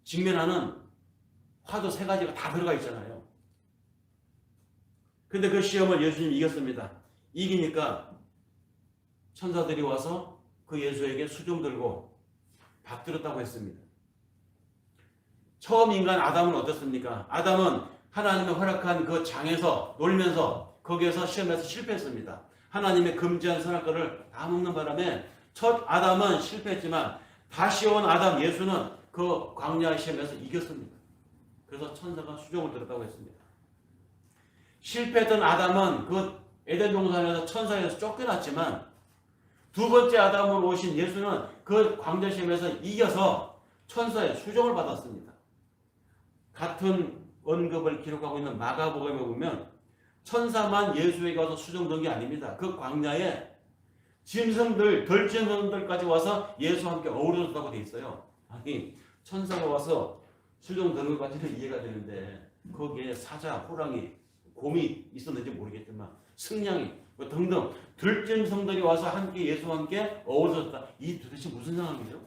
직면하는 화두 세 가지가 다 들어가 있잖아요. 근데 그 시험을 예수님이 이겼습니다. 이기니까 천사들이 와서 그 예수에게 수종 들고 받들었다고 했습니다. 처음 인간 아담은 어떻습니까? 아담은 하나님의 허락한 그 장에서 놀면서 거기에서 시험에서 실패했습니다. 하나님의 금지한 선악과를 다 먹는 바람에 첫 아담은 실패했지만 다시 온 아담 예수는 그 광야 시험에서 이겼습니다. 그래서 천사가 수종을 들었다고 했습니다. 실패했던 아담은 그 에덴 동산에서 천사에서 쫓겨났지만 두 번째 아담으로 오신 예수는 그 광야 시험에서 이겨서 천사의 수종을 받았습니다. 같은 언급을 기록하고 있는 마가복음에 보면 천사만 예수에게 와서 수종된 게 아닙니다. 그 광야에 짐승들, 덜짐승들까지 와서 예수와 함께 어우러졌다고 돼 있어요. 아니 천사가 와서 수종된 것까지는 이해가 되는데 거기에 사자, 호랑이, 곰이 있었는지 모르겠지만 승냥이 뭐 등등 들짐승들이 와서 함께 예수와 함께 어우러졌다. 이 도대체 무슨 상황이죠?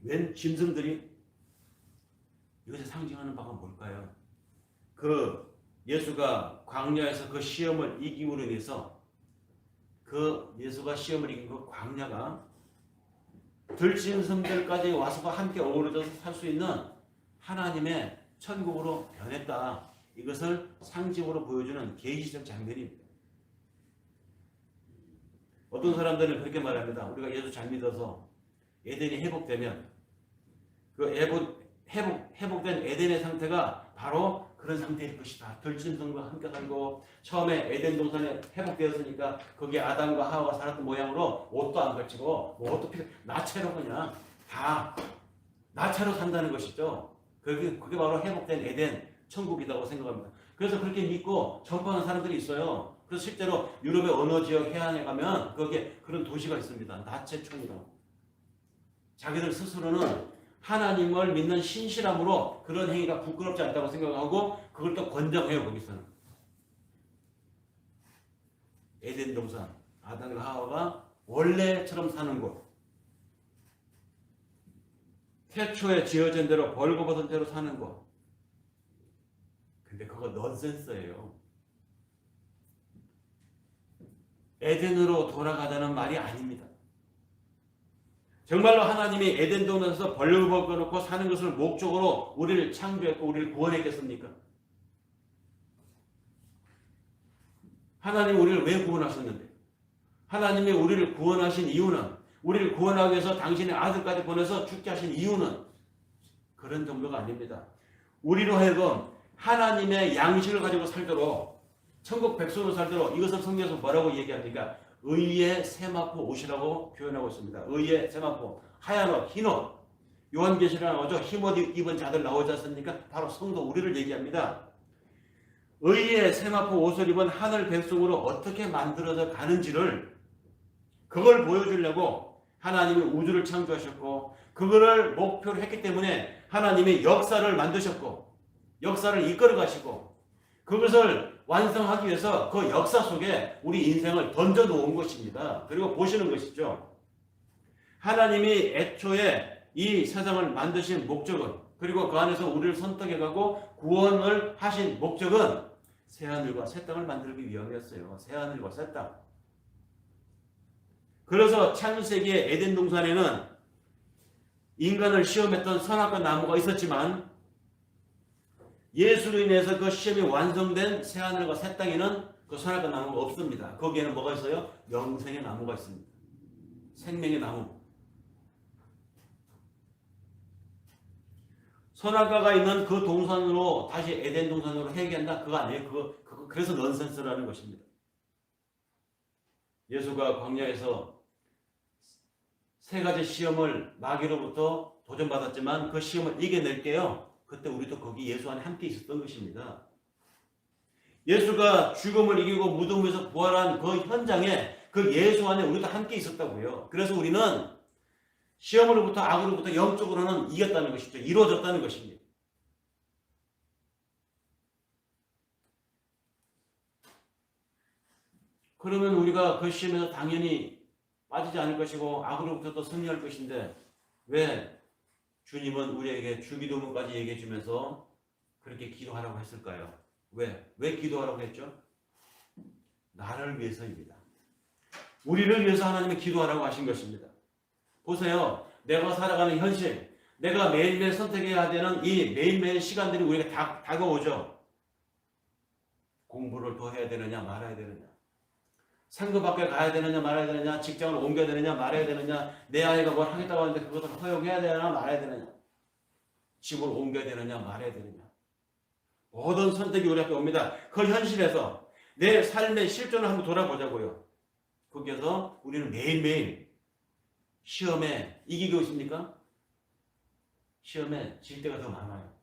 웬 짐승들이 이것을 상징하는 바가 뭘까요? 그 예수가 광야에서 그 시험을 이기므로 인해서 그 예수가 시험을 이긴 그 광야가 들짐승들까지 와서 함께 어우러져서 살 수 있는 하나님의 천국으로 변했다. 이것을 상징으로 보여주는 계시적 장면입니다. 어떤 사람들은 그렇게 말합니다. 우리가 예수 잘 믿어서 에덴이 회복되면 그 회복된 에덴의 상태가 바로 그런 상태일 것이다. 들짐승과 함께 살고 처음에 에덴 동산에 회복되었으니까 거기에 아담과 하와가 살았던 모양으로 옷도 안 걸치고 뭐 옷도 나체로 그냥 다 나체로 산다는 것이죠. 그게 바로 회복된 에덴 천국이라고 생각합니다. 그래서 그렇게 믿고 전파하는 사람들이 있어요. 그래서 실제로 유럽의 어느 지역 해안에 가면 거기에 그런 도시가 있습니다. 나체촌이라고. 자기들 스스로는 하나님을 믿는 신실함으로 그런 행위가 부끄럽지 않다고 생각하고 그걸 또 권장해요. 거기서는 에덴 동산 아담과 하와가 원래처럼 사는 곳, 태초에 지어진 대로 벌거벗은 대로 사는 곳. 근데 그거 넌센스예요. 에덴으로 돌아가자는 말이 아닙니다. 정말로 하나님이 에덴 동산에서 벌거벗고 놓고 사는 것을 목적으로 우리를 창조했고 우리를 구원했겠습니까? 하나님이 우리를 왜 구원하셨는데? 하나님이 우리를 구원하신 이유는, 우리를 구원하기 위해서 당신의 아들까지 보내서 죽게 하신 이유는 그런 정도가 아닙니다. 우리로 하여금 하나님의 양식을 가지고 살도록, 천국 백성으로 살도록, 이것을 성경에서 뭐라고 얘기합니까? 의의 세마포 옷이라고 표현하고 있습니다. 의의 세마포, 하얀 옷, 흰 옷. 요한계시록 나오죠. 흰 옷 입은 자들 나오지 않습니까? 바로 성도 우리를 얘기합니다. 의의 세마포 옷을 입은 하늘 백성으로 어떻게 만들어져 가는지를, 그걸 보여주려고 하나님이 우주를 창조하셨고, 그거를 목표로 했기 때문에 하나님이 역사를 만드셨고, 역사를 이끌어 가시고, 그것을 완성하기 위해서 그 역사 속에 우리 인생을 던져 놓은 것입니다. 그리고 보시는 것이죠. 하나님이 애초에 이 세상을 만드신 목적은, 그리고 그 안에서 우리를 선택해가고 구원을 하신 목적은 새하늘과 새 땅을 만들기 위함이었어요. 새하늘과 새 땅. 그래서 창세기의 에덴 동산에는 인간을 시험했던 선악과 나무가 있었지만, 예수로 인해서 그 시험이 완성된 새하늘과 새 땅에는 그 선악과 나무가 없습니다. 거기에는 뭐가 있어요? 영생의 나무가 있습니다. 생명의 나무. 선악과가 있는 그 동산으로 다시 에덴 동산으로 회귀한다? 그거 아니에요. 그래서 넌센스라는 것입니다. 예수가 광야에서 세 가지 시험을 마귀로부터 도전받았지만 그 시험을 이겨낼게요. 그때 우리도 거기 예수 안에 함께 있었던 것입니다. 예수가 죽음을 이기고 무덤에서 부활한 그 현장에 그 예수 안에 우리도 함께 있었다고요. 그래서 우리는 시험으로부터, 악으로부터 영적으로는 이겼다는 것이죠. 이루어졌다는 것입니다. 그러면 우리가 그 시험에서 당연히 빠지지 않을 것이고 악으로부터 또 승리할 것인데, 왜 주님은 우리에게 주기도문까지 얘기해 주면서 그렇게 기도하라고 했을까요? 왜 기도하라고 했죠? 나를 위해서입니다. 우리를 위해서 하나님이 기도하라고 하신 것입니다. 보세요. 내가 살아가는 현실, 내가 매일매일 선택해야 되는 이 매일매일 시간들이 우리에게 다가오죠. 공부를 더 해야 되느냐 말아야 되느냐, 상급밖에 가야 되느냐 말아야 되느냐, 직장을 옮겨야 되느냐 말아야 되느냐, 내 아이가 뭘 하겠다고 하는데 그것을 허용해야 되느냐 말아야 되느냐, 집을 옮겨야 되느냐 말아야 되느냐, 모든 선택이 우리 앞에 옵니다. 그 현실에서 내 삶의 실존을 한번 돌아보자고요. 거기에서 우리는 매일매일 시험에 이기고 있습니까? 시험에 질 때가 더 많아요.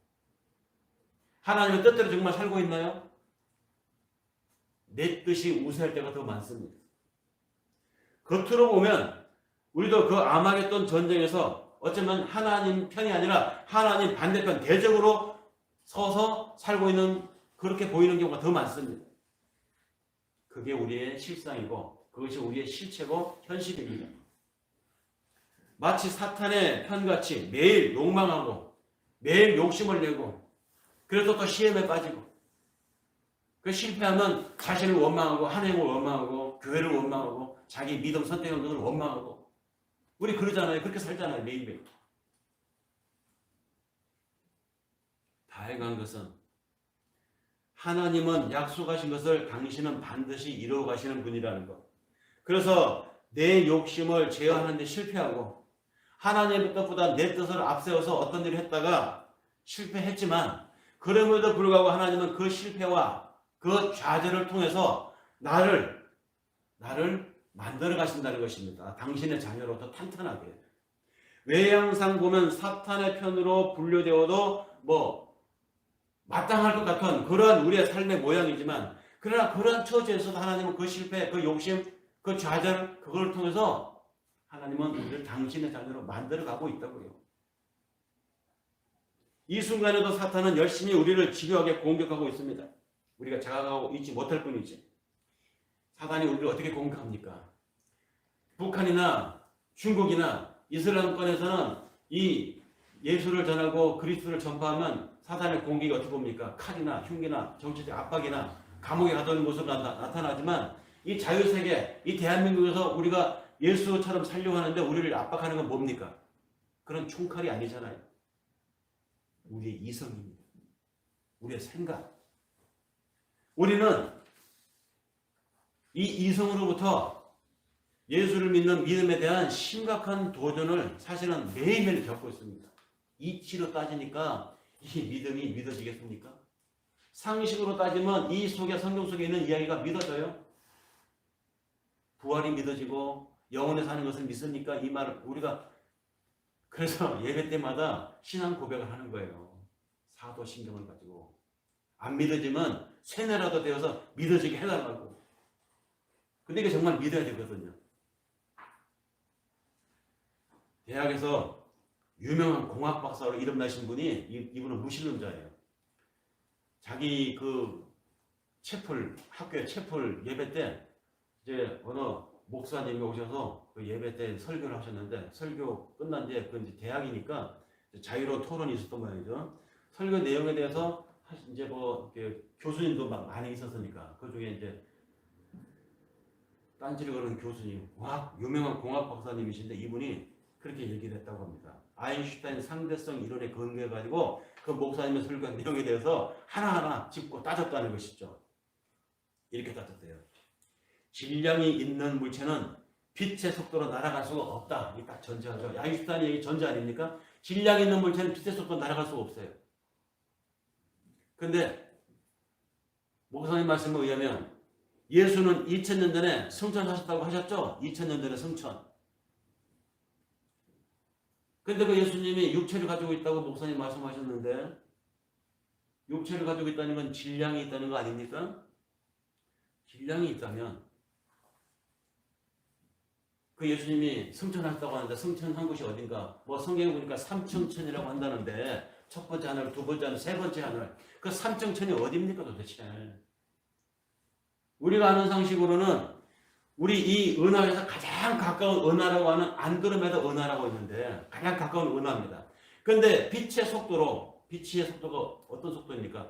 하나님의 뜻대로 정말 살고 있나요? 내 뜻이 우세할 때가 더 많습니다. 겉으로 보면 우리도 그 아마겟돈 전쟁에서 어쩌면 하나님 편이 아니라 하나님 반대편 대적으로 서서 살고 있는, 그렇게 보이는 경우가 더 많습니다. 그게 우리의 실상이고 그것이 우리의 실체고 현실입니다. 마치 사탄의 편같이 매일 욕망하고 매일 욕심을 내고, 그래서 또 시험에 빠지고, 그 실패하면 자신을 원망하고 하나님을 원망하고 교회를 원망하고 자기 믿음 선택한 것을 원망하고, 우리 그러잖아요. 그렇게 살잖아요. 매일매일. 다행한 것은 하나님은 약속하신 것을 당신은 반드시 이루어 가시는 분이라는 것. 그래서 내 욕심을 제어하는 데 실패하고 하나님의 뜻보다 내 뜻을 앞세워서 어떤 일을 했다가 실패했지만, 그럼에도 불구하고 하나님은 그 실패와 그 좌절을 통해서 나를 만들어 가신다는 것입니다. 당신의 자녀로 더 탄탄하게. 외양상 보면 사탄의 편으로 분류되어도 마땅할 것 같은 그러한 우리의 삶의 모양이지만, 그러나 그러한 처지에서도 하나님은 그 실패, 그 욕심, 그 좌절, 그걸 통해서 하나님은 우리를 당신의 자녀로 만들어가고 있다고요. 이 순간에도 사탄은 열심히 우리를 집요하게 공격하고 있습니다. 우리가 자각하고 있지 못할 뿐이지. 사탄이 우리를 어떻게 공격합니까? 북한이나 중국이나 이슬람권에서는 이 예수를 전하고 그리스도를 전파하면 사탄의 공격이 어떻게 봅니까? 칼이나 흉기나 정치적 압박이나 감옥에 가두는 모습으로 나타나지만, 이 자유세계, 이 대한민국에서 우리가 예수처럼 살려고 하는데 우리를 압박하는 건 뭡니까? 그런 총칼이 아니잖아요. 우리의 이성입니다. 우리의 생각. 우리는 이 이성으로부터 예수를 믿는 믿음에 대한 심각한 도전을 사실은 매일매일 겪고 있습니다. 이치로 따지니까 이 믿음이 믿어지겠습니까? 상식으로 따지면 이 속에 성경 속에 있는 이야기가 믿어져요? 부활이 믿어지고 영원에 사는 것을 믿습니까? 이 말을 우리가 그래서 예배 때마다 신앙 고백을 하는 거예요. 사도신경을 가지고 안 믿어지면 세뇌라도 되어서 믿어지게 해달라고. 근데 이게 정말 믿어야 되거든요. 대학에서 유명한 공학 박사로 이름나신 분이 이분은 무신론자예요. 자기 그 학교에 채플 예배 때 이제 어느 목사님이 오셔서 그 예배 때 설교를 하셨는데 설교 끝난 뒤에 그 이제 대학이니까 자유로운 토론이 있었던 모양이죠. 설교 내용에 대해서 이제 뭐 교수님도 막 많이 있었으니까 그 중에 이제 딴지를 거는 교수님, 유명한 공학 박사님이신데 이분이 그렇게 얘기를 했다고 합니다. 아인슈타인 상대성 이론에 근거해가지고 그 목사님의 설교한 내용에 대해서 하나하나 짚고 따졌다는 것이죠. 이렇게 따졌대요. 질량이 있는 물체는 빛의 속도로 날아갈 수가 없다. 이게 딱 전제하죠. 아인슈타인의 얘기 전제 아닙니까? 질량이 있는 물체는 빛의 속도로 날아갈 수가 없어요. 근데 목사님 말씀에 의하면 예수는 2000년 전에 승천하셨다고 하셨죠? 2000년 전에 승천. 근데 그 예수님이 육체를 가지고 있다고 목사님 말씀하셨는데 육체를 가지고 있다는 건 질량이 있다는 거 아닙니까? 질량이 있다면 그 예수님이 승천하셨다고 하는데 승천한 곳이 어딘가? 뭐 성경에 보니까 삼층천이라고 한다는데 첫 번째 하늘, 두 번째 하늘, 세 번째 하늘. 그 삼층천이 어디입니까 도대체? 우리가 아는 상식으로는 우리 이 은하에서 가장 가까운 은하라고 하는 안드로메다 은하라고 있는데 가장 가까운 은하입니다. 그런데 빛의 속도가 어떤 속도입니까?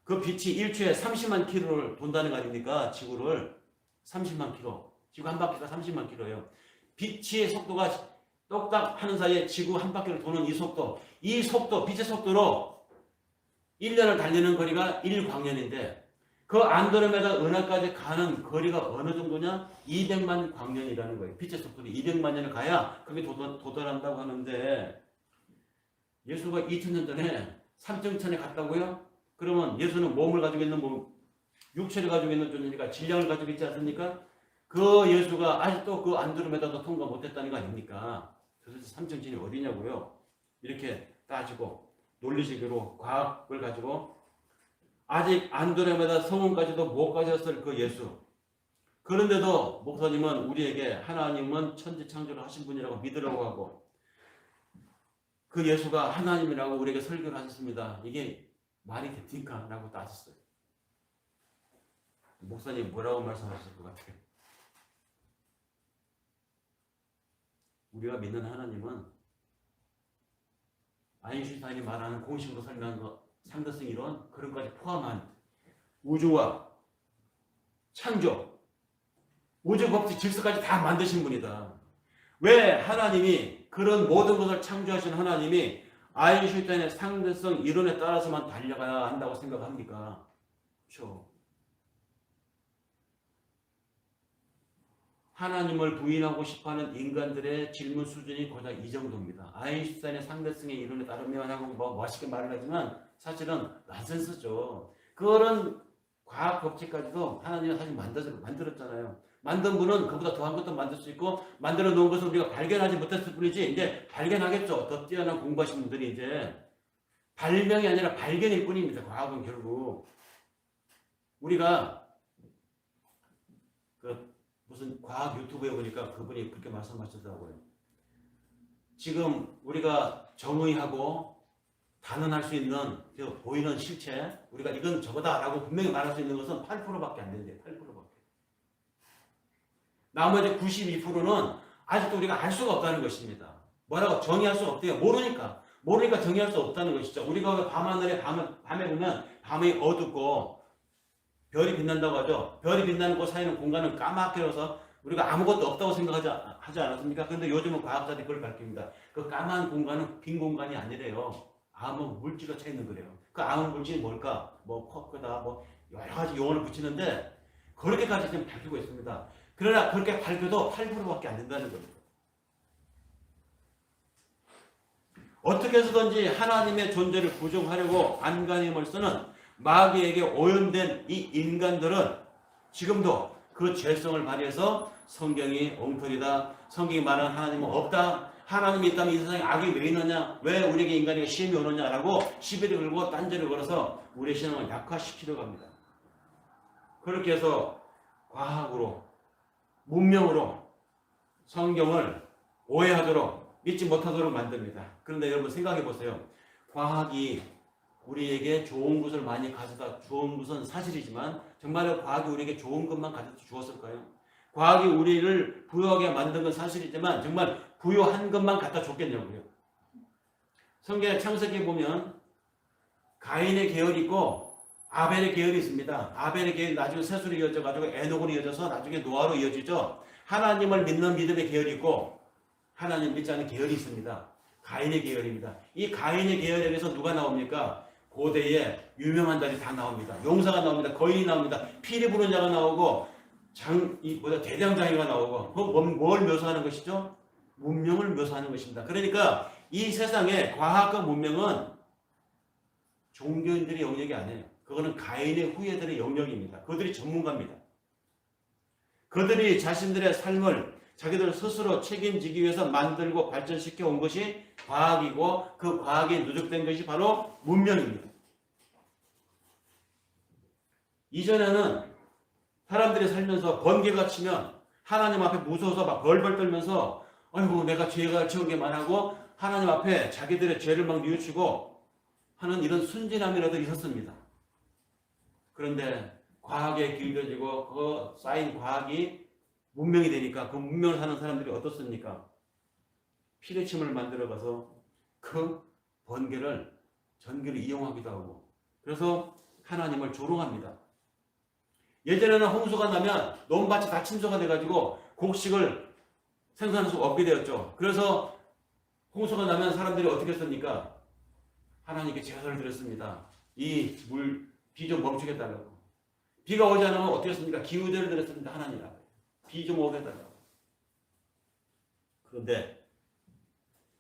그 빛이 1초에 30만 킬로를 돈다는 거 아닙니까? 지구를 30만 킬로. 지구 한 바퀴가 30만 킬로예요. 빛의 속도가 똑딱 하는 사이에 지구 한 바퀴를 도는 이 속도, 빛의 속도로 1년을 달리는 거리가 1광년인데 그 안드로메다 은하까지 가는 거리가 어느 정도냐? 200만 광년이라는 거예요. 빛의 속도로 200만 년을 가야 그게 도달한다고 하는데 예수가 2000년 전에 삼층천에 갔다고요? 그러면 예수는 몸을 가지고 있는 육체를 가지고 있는 존재니까 질량을 가지고 있지 않습니까? 그 예수가 아직도 그 안드로메다도 통과 못했다는 거 아닙니까? 도대체 삼층천이 어디냐고요? 이렇게 따지고 논리적으로 과학을 가지고 아직 안드로메다 성운까지도 못 가셨을 그 예수. 그런데도 목사님은 우리에게 하나님은 천지 창조를 하신 분이라고 믿으라고 하고 그 예수가 하나님이라고 우리에게 설교를 하셨습니다. 이게 말이 됩니까? 라고 따졌어요. 목사님 뭐라고 말씀하실 것 같아요? 우리가 믿는 하나님은 아인슈타인이 말하는 공식으로 설명한 것 상대성 이론 그런 것까지 포함한 우주와 창조, 우주 법칙 질서까지 다 만드신 분이다. 왜 하나님이 그런 모든 것을 창조하신 하나님이 아인슈타인의 상대성 이론에 따라서만 달려가야 한다고 생각합니까? 그렇죠. 하나님을 부인하고 싶어하는 인간들의 질문 수준이 고작 이 정도입니다. 아인슈타인의 상대성의 이론에 따르면 하고 뭐 멋있게 말을 하지만 사실은 넌센스죠. 그런 과학 법칙까지도 하나님이 사실 만들었잖아요. 만든 분은 그보다 더한 것도 만들 수 있고 만들어 놓은 것을 우리가 발견하지 못했을 뿐이지 이제 발견하겠죠. 더 뛰어난 공부하신 분들이 이제 발명이 아니라 발견일 뿐입니다. 과학은 결국 우리가 무슨 과학 유튜브에 보니까 그분이 그렇게 말씀하시더라고요. 지금 우리가 정의하고 단언할 수 있는 보이는 실체, 우리가 이건 저거다 라고 분명히 말할 수 있는 것은 8%밖에 안 된대요. 8%밖에. 나머지 92%는 아직도 우리가 알 수가 없다는 것입니다. 뭐라고 정의할 수 없대요. 모르니까 정의할 수 없다는 것이죠. 우리가 밤하늘에 밤에 보면 밤이 어둡고 별이 빛난다고 하죠. 별이 빛나는 곳 사이는 공간은 까맣게 해서 우리가 아무것도 없다고 생각하지 않았습니까? 근데 요즘은 과학자들이 그걸 밝힙니다. 그 까만 공간은 빈 공간이 아니래요. 아무 물질가 차 있는 거래요. 그 아무 물질이 뭘까? 뭐 쿼크다, 뭐 여러 가지 용어를 붙이는데 그렇게까지 지금 밝히고 있습니다. 그러나 그렇게 밝혀도 8%밖에 안 된다는 겁니다. 어떻게 해서든지 하나님의 존재를 부정하려고 안간힘을 쓰는 마귀에게 오염된 이 인간들은 지금도 그 죄성을 발휘해서 성경이 엉터리다, 성경이 말하는 하나님은 없다, 하나님이 있다면 이 세상에 악이 왜 있느냐, 왜 우리에게 인간에게 시험이 오느냐라고 시비를 걸고 딴지를 걸어서 우리의 신앙을 약화시키려고 합니다. 그렇게 해서 과학으로, 문명으로 성경을 오해하도록 믿지 못하도록 만듭니다. 그런데 여러분 생각해 보세요. 과학이 우리에게 좋은 것을 많이 가져다 주은 것은 사실이지만 정말로 과학이 우리에게 좋은 것만 가져다 주었을까요? 과학이 우리를 부유하게 만든 건 사실이지만 정말 부유한 것만 갖다 줬겠냐고요. 성경의 창세기에 보면 가인의 계열이 있고 아벨의 계열이 있습니다. 아벨의 계열이 나중에 셋으로 이어져 가지고 에녹으로 이어져서 나중에 노아로 이어지죠. 하나님을 믿는 믿음의 계열이 있고 하나님 믿지 않는 계열이 있습니다. 가인의 계열입니다. 이 가인의 계열에서 누가 나옵니까? 고대에 유명한 자들이 다 나옵니다. 용사가 나옵니다. 거인이 나옵니다. 피리 부는 자가 나오고 대장장이가 나오고 뭘 묘사하는 것이죠? 문명을 묘사하는 것입니다. 그러니까 이 세상의 과학과 문명은 종교인들의 영역이 아니에요. 그거는 가인의 후예들의 영역입니다. 그들이 전문가입니다. 그들이 자신들의 삶을 자기들 스스로 책임지기 위해서 만들고 발전시켜 온 것이 과학이고 그 과학에 누적된 것이 바로 문명입니다. 이전에는 사람들이 살면서 번개가 치면 하나님 앞에 무서워서 막 벌벌 떨면서 아이고 내가 죄가 지은 게 많아고 하나님 앞에 자기들의 죄를 막 뉘우치고 하는 이런 순진함이라도 있었습니다. 그런데 과학에 길들여지고 그 쌓인 과학이 문명이 되니까 그 문명을 사는 사람들이 어떻습니까? 피레침을 만들어가서 그 번개를 전기를 이용하기도 하고 그래서 하나님을 조롱합니다. 예전에는 홍수가 나면 논밭이 다 침수가 돼가지고 곡식을 생산할 수 없게 되었죠. 그래서 홍수가 나면 사람들이 어떻게 했습니까? 하나님께 제사를 드렸습니다. 비 좀 멈추게 해달라고. 비가 오지 않으면 어떻게 했습니까? 기우제를 드렸습니다. 하나님 앞에. 비 좀 오게 해달라고. 그런데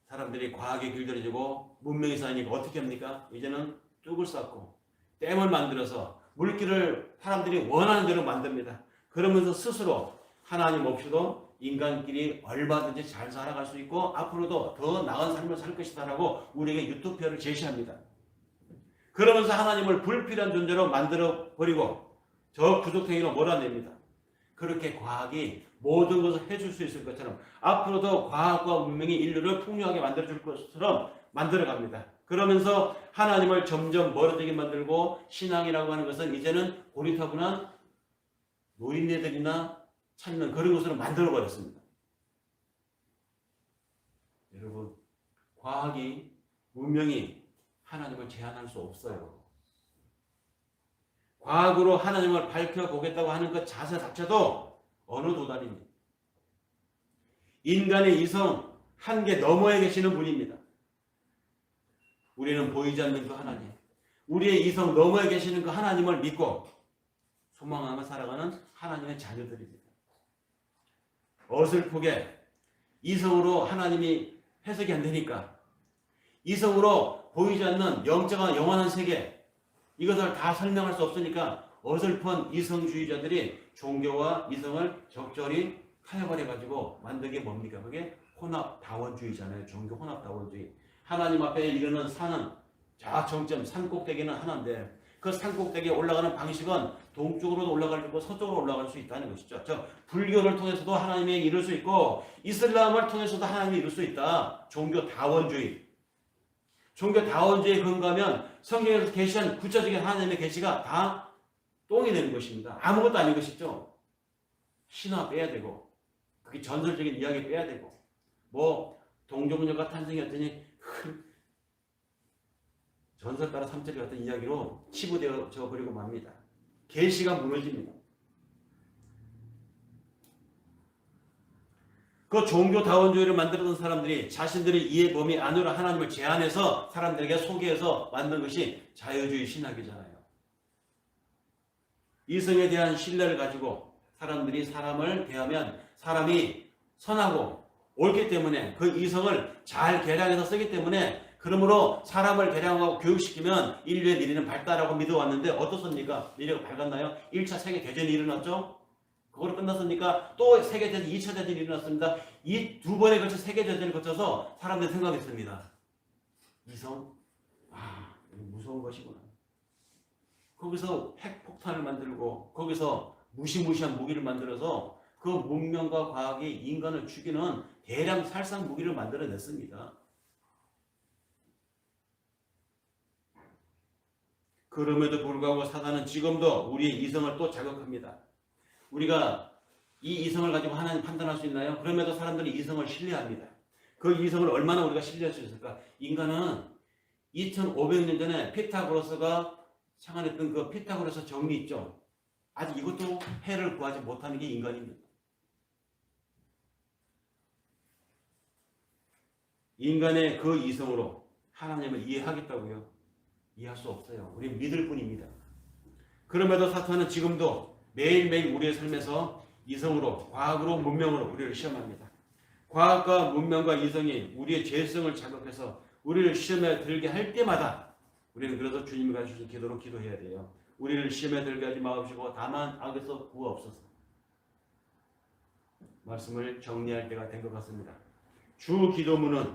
사람들이 과학에 길들여지고 문명이 쌓이니까 어떻게 합니까? 이제는 뚝을 쌓고 댐을 만들어서 물길을 사람들이 원하는 대로 만듭니다. 그러면서 스스로 하나님 없이도 인간끼리 얼마든지 잘 살아갈 수 있고 앞으로도 더 나은 삶을 살 것이다라고 우리에게 유토피아를 제시합니다. 그러면서 하나님을 불필요한 존재로 만들어버리고 저 부족행위로 몰아냅니다. 그렇게 과학이 모든 것을 해줄 수 있을 것처럼 앞으로도 과학과 문명이 인류를 풍요하게 만들어줄 것처럼 만들어갑니다. 그러면서 하나님을 점점 멀어지게 만들고 신앙이라고 하는 것은 이제는 고리타분한 노인네들이나 찾는 그런 것으로 만들어버렸습니다. 여러분, 과학이, 문명이 하나님을 제한할 수 없어요. 과학으로 하나님을 밝혀보겠다고 하는 그 자세 자체도 어느 도달입니다. 인간의 이성 한계 너머에 계시는 분입니다. 우리는 보이지 않는 그 하나님, 우리의 이성 너머에 계시는 그 하나님을 믿고 소망하며 살아가는 하나님의 자녀들입니다. 어설프게 이성으로 하나님이 해석이 안 되니까 이성으로 보이지 않는 영적인 영원한 세계 이것을 다 설명할 수 없으니까 어설픈 이성주의자들이 종교와 이성을 적절히 타협해가지고 만든 게 뭡니까? 그게 혼합다원주의잖아요. 종교 혼합다원주의. 하나님 앞에 이르는 산은 정점 산꼭대기는 하나인데 그 산꼭대기에 올라가는 방식은 동쪽으로도 올라갈 수 있고 서쪽으로 올라갈 수 있다는 것이죠. 불교를 통해서도 하나님에 이룰 수 있고 이슬람을 통해서도 하나님에 이룰 수 있다. 종교다원주의. 종교다원주의에 근거하면 성경에서 계시한 구체적인 하나님의 계시가 다 똥이 되는 것입니다. 아무것도 아닌 것이죠. 신화 빼야 되고 그게 전설적인 이야기 빼야 되고 뭐 동종녀가 탄생했더니 전설 따라 삼천리 같은 이야기로 치부되어 버리고 맙니다. 계시가 무너집니다. 그 종교다원주의를 만들었던 사람들이 자신들의 이해 범위 안으로 하나님을 제한해서 사람들에게 소개해서 만든 것이 자유주의 신학이잖아요. 이성에 대한 신뢰를 가지고 사람들이 사람을 대하면 사람이 선하고 옳기 때문에 그 이성을 잘 개량해서 쓰기 때문에 그러므로 사람을 개량하고 교육시키면 인류의 미래는 밝다라고 믿어왔는데 어떻습니까? 미래가 밝았나요? 1차 세계대전이 일어났죠? 그거로 끝났습니까? 또 세계대전, 2차 대전이 일어났습니다. 이 두 번에 걸쳐 세계대전을 거쳐서 사람들이 생각했습니다. 이성? 이거 무서운 것이구나. 거기서 핵폭탄을 만들고 거기서 무시무시한 무기를 만들어서 그 문명과 과학이 인간을 죽이는 대량 살상 무기를 만들어냈습니다. 그럼에도 불구하고 사단은 지금도 우리의 이성을 또 자극합니다. 우리가 이 이성을 가지고 하나님 판단할 수 있나요? 그럼에도 사람들이 이성을 신뢰합니다. 그 이성을 얼마나 우리가 신뢰할 수 있을까? 인간은 2500년 전에 피타고라스가 창안했던 그 피타고라스 정리 있죠? 아직 이것도 해를 구하지 못하는 게 인간입니다. 인간의 그 이성으로 하나님을 이해하겠다고요? 이해할 수 없어요. 우리는 믿을 뿐입니다. 그럼에도 사탄은 지금도 매일매일 우리의 삶에서 이성으로, 과학으로, 문명으로 우리를 시험합니다. 과학과 문명과 이성이 우리의 죄성을 자극해서 우리를 시험에 들게 할 때마다 우리는 그래서 주님이 가르쳐주신 기도로 기도해야 돼요. 우리를 시험에 들게 하지 마옵시고 다만 악에서 구하옵소서. 말씀을 정리할 때가 된 것 같습니다. 주 기도문은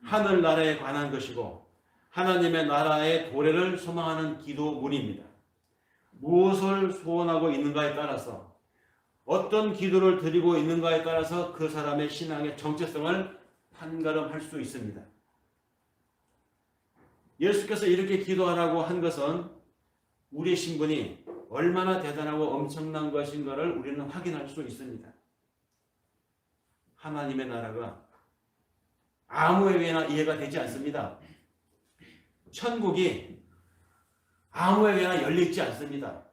하늘나라에 관한 것이고 하나님의 나라의 도래를 소망하는 기도문입니다. 무엇을 소원하고 있는가에 따라서 어떤 기도를 드리고 있는가에 따라서 그 사람의 신앙의 정체성을 판가름할 수 있습니다. 예수께서 이렇게 기도하라고 한 것은 우리의 신분이 얼마나 대단하고 엄청난 것인가를 우리는 확인할 수 있습니다. 하나님의 나라가 아무에게나 이해가 되지 않습니다. 천국이 아무에게나 열려있지 않습니다.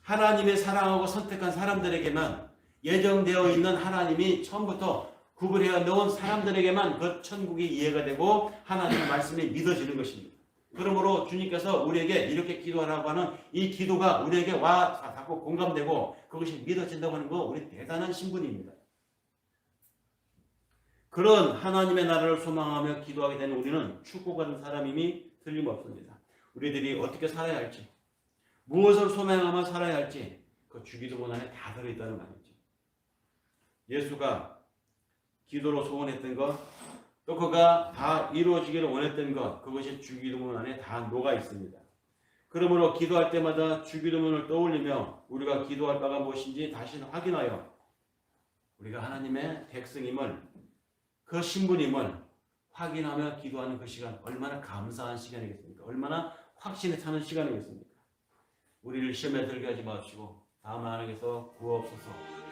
하나님의 사랑하고 선택한 사람들에게만 예정되어 있는 하나님이 처음부터 구분해 놓은 사람들에게만 그 천국이 이해가 되고 하나님의 말씀이 믿어지는 것입니다. 그러므로 주님께서 우리에게 이렇게 기도하라고 하는 이 기도가 우리에게 와 닿고 공감되고 그것이 믿어진다고 하는 거 우리 대단한 신분입니다. 그런 하나님의 나라를 소망하며 기도하게 되는 우리는 축복받은 사람임이 틀림없습니다. 우리들이 어떻게 살아야 할지, 무엇을 소망하며 살아야 할지 그 주기도문 안에 다 들어있다는 말이죠. 예수가 기도로 소원했던 것, 또 그가 다 이루어지기를 원했던 것, 그것이 주기도문 안에 다 녹아 있습니다. 그러므로 기도할 때마다 주기도문을 떠올리며 우리가 기도할 바가 무엇인지 다시 확인하여 우리가 하나님의 백성임을, 그 신분임을 확인하며 기도하는 그 시간, 얼마나 감사한 시간이겠습니까? 얼마나 확신에 차는 시간이겠습니까? 우리를 시험에 들게 하지 마시고 다음 하나님께서 구하옵소서.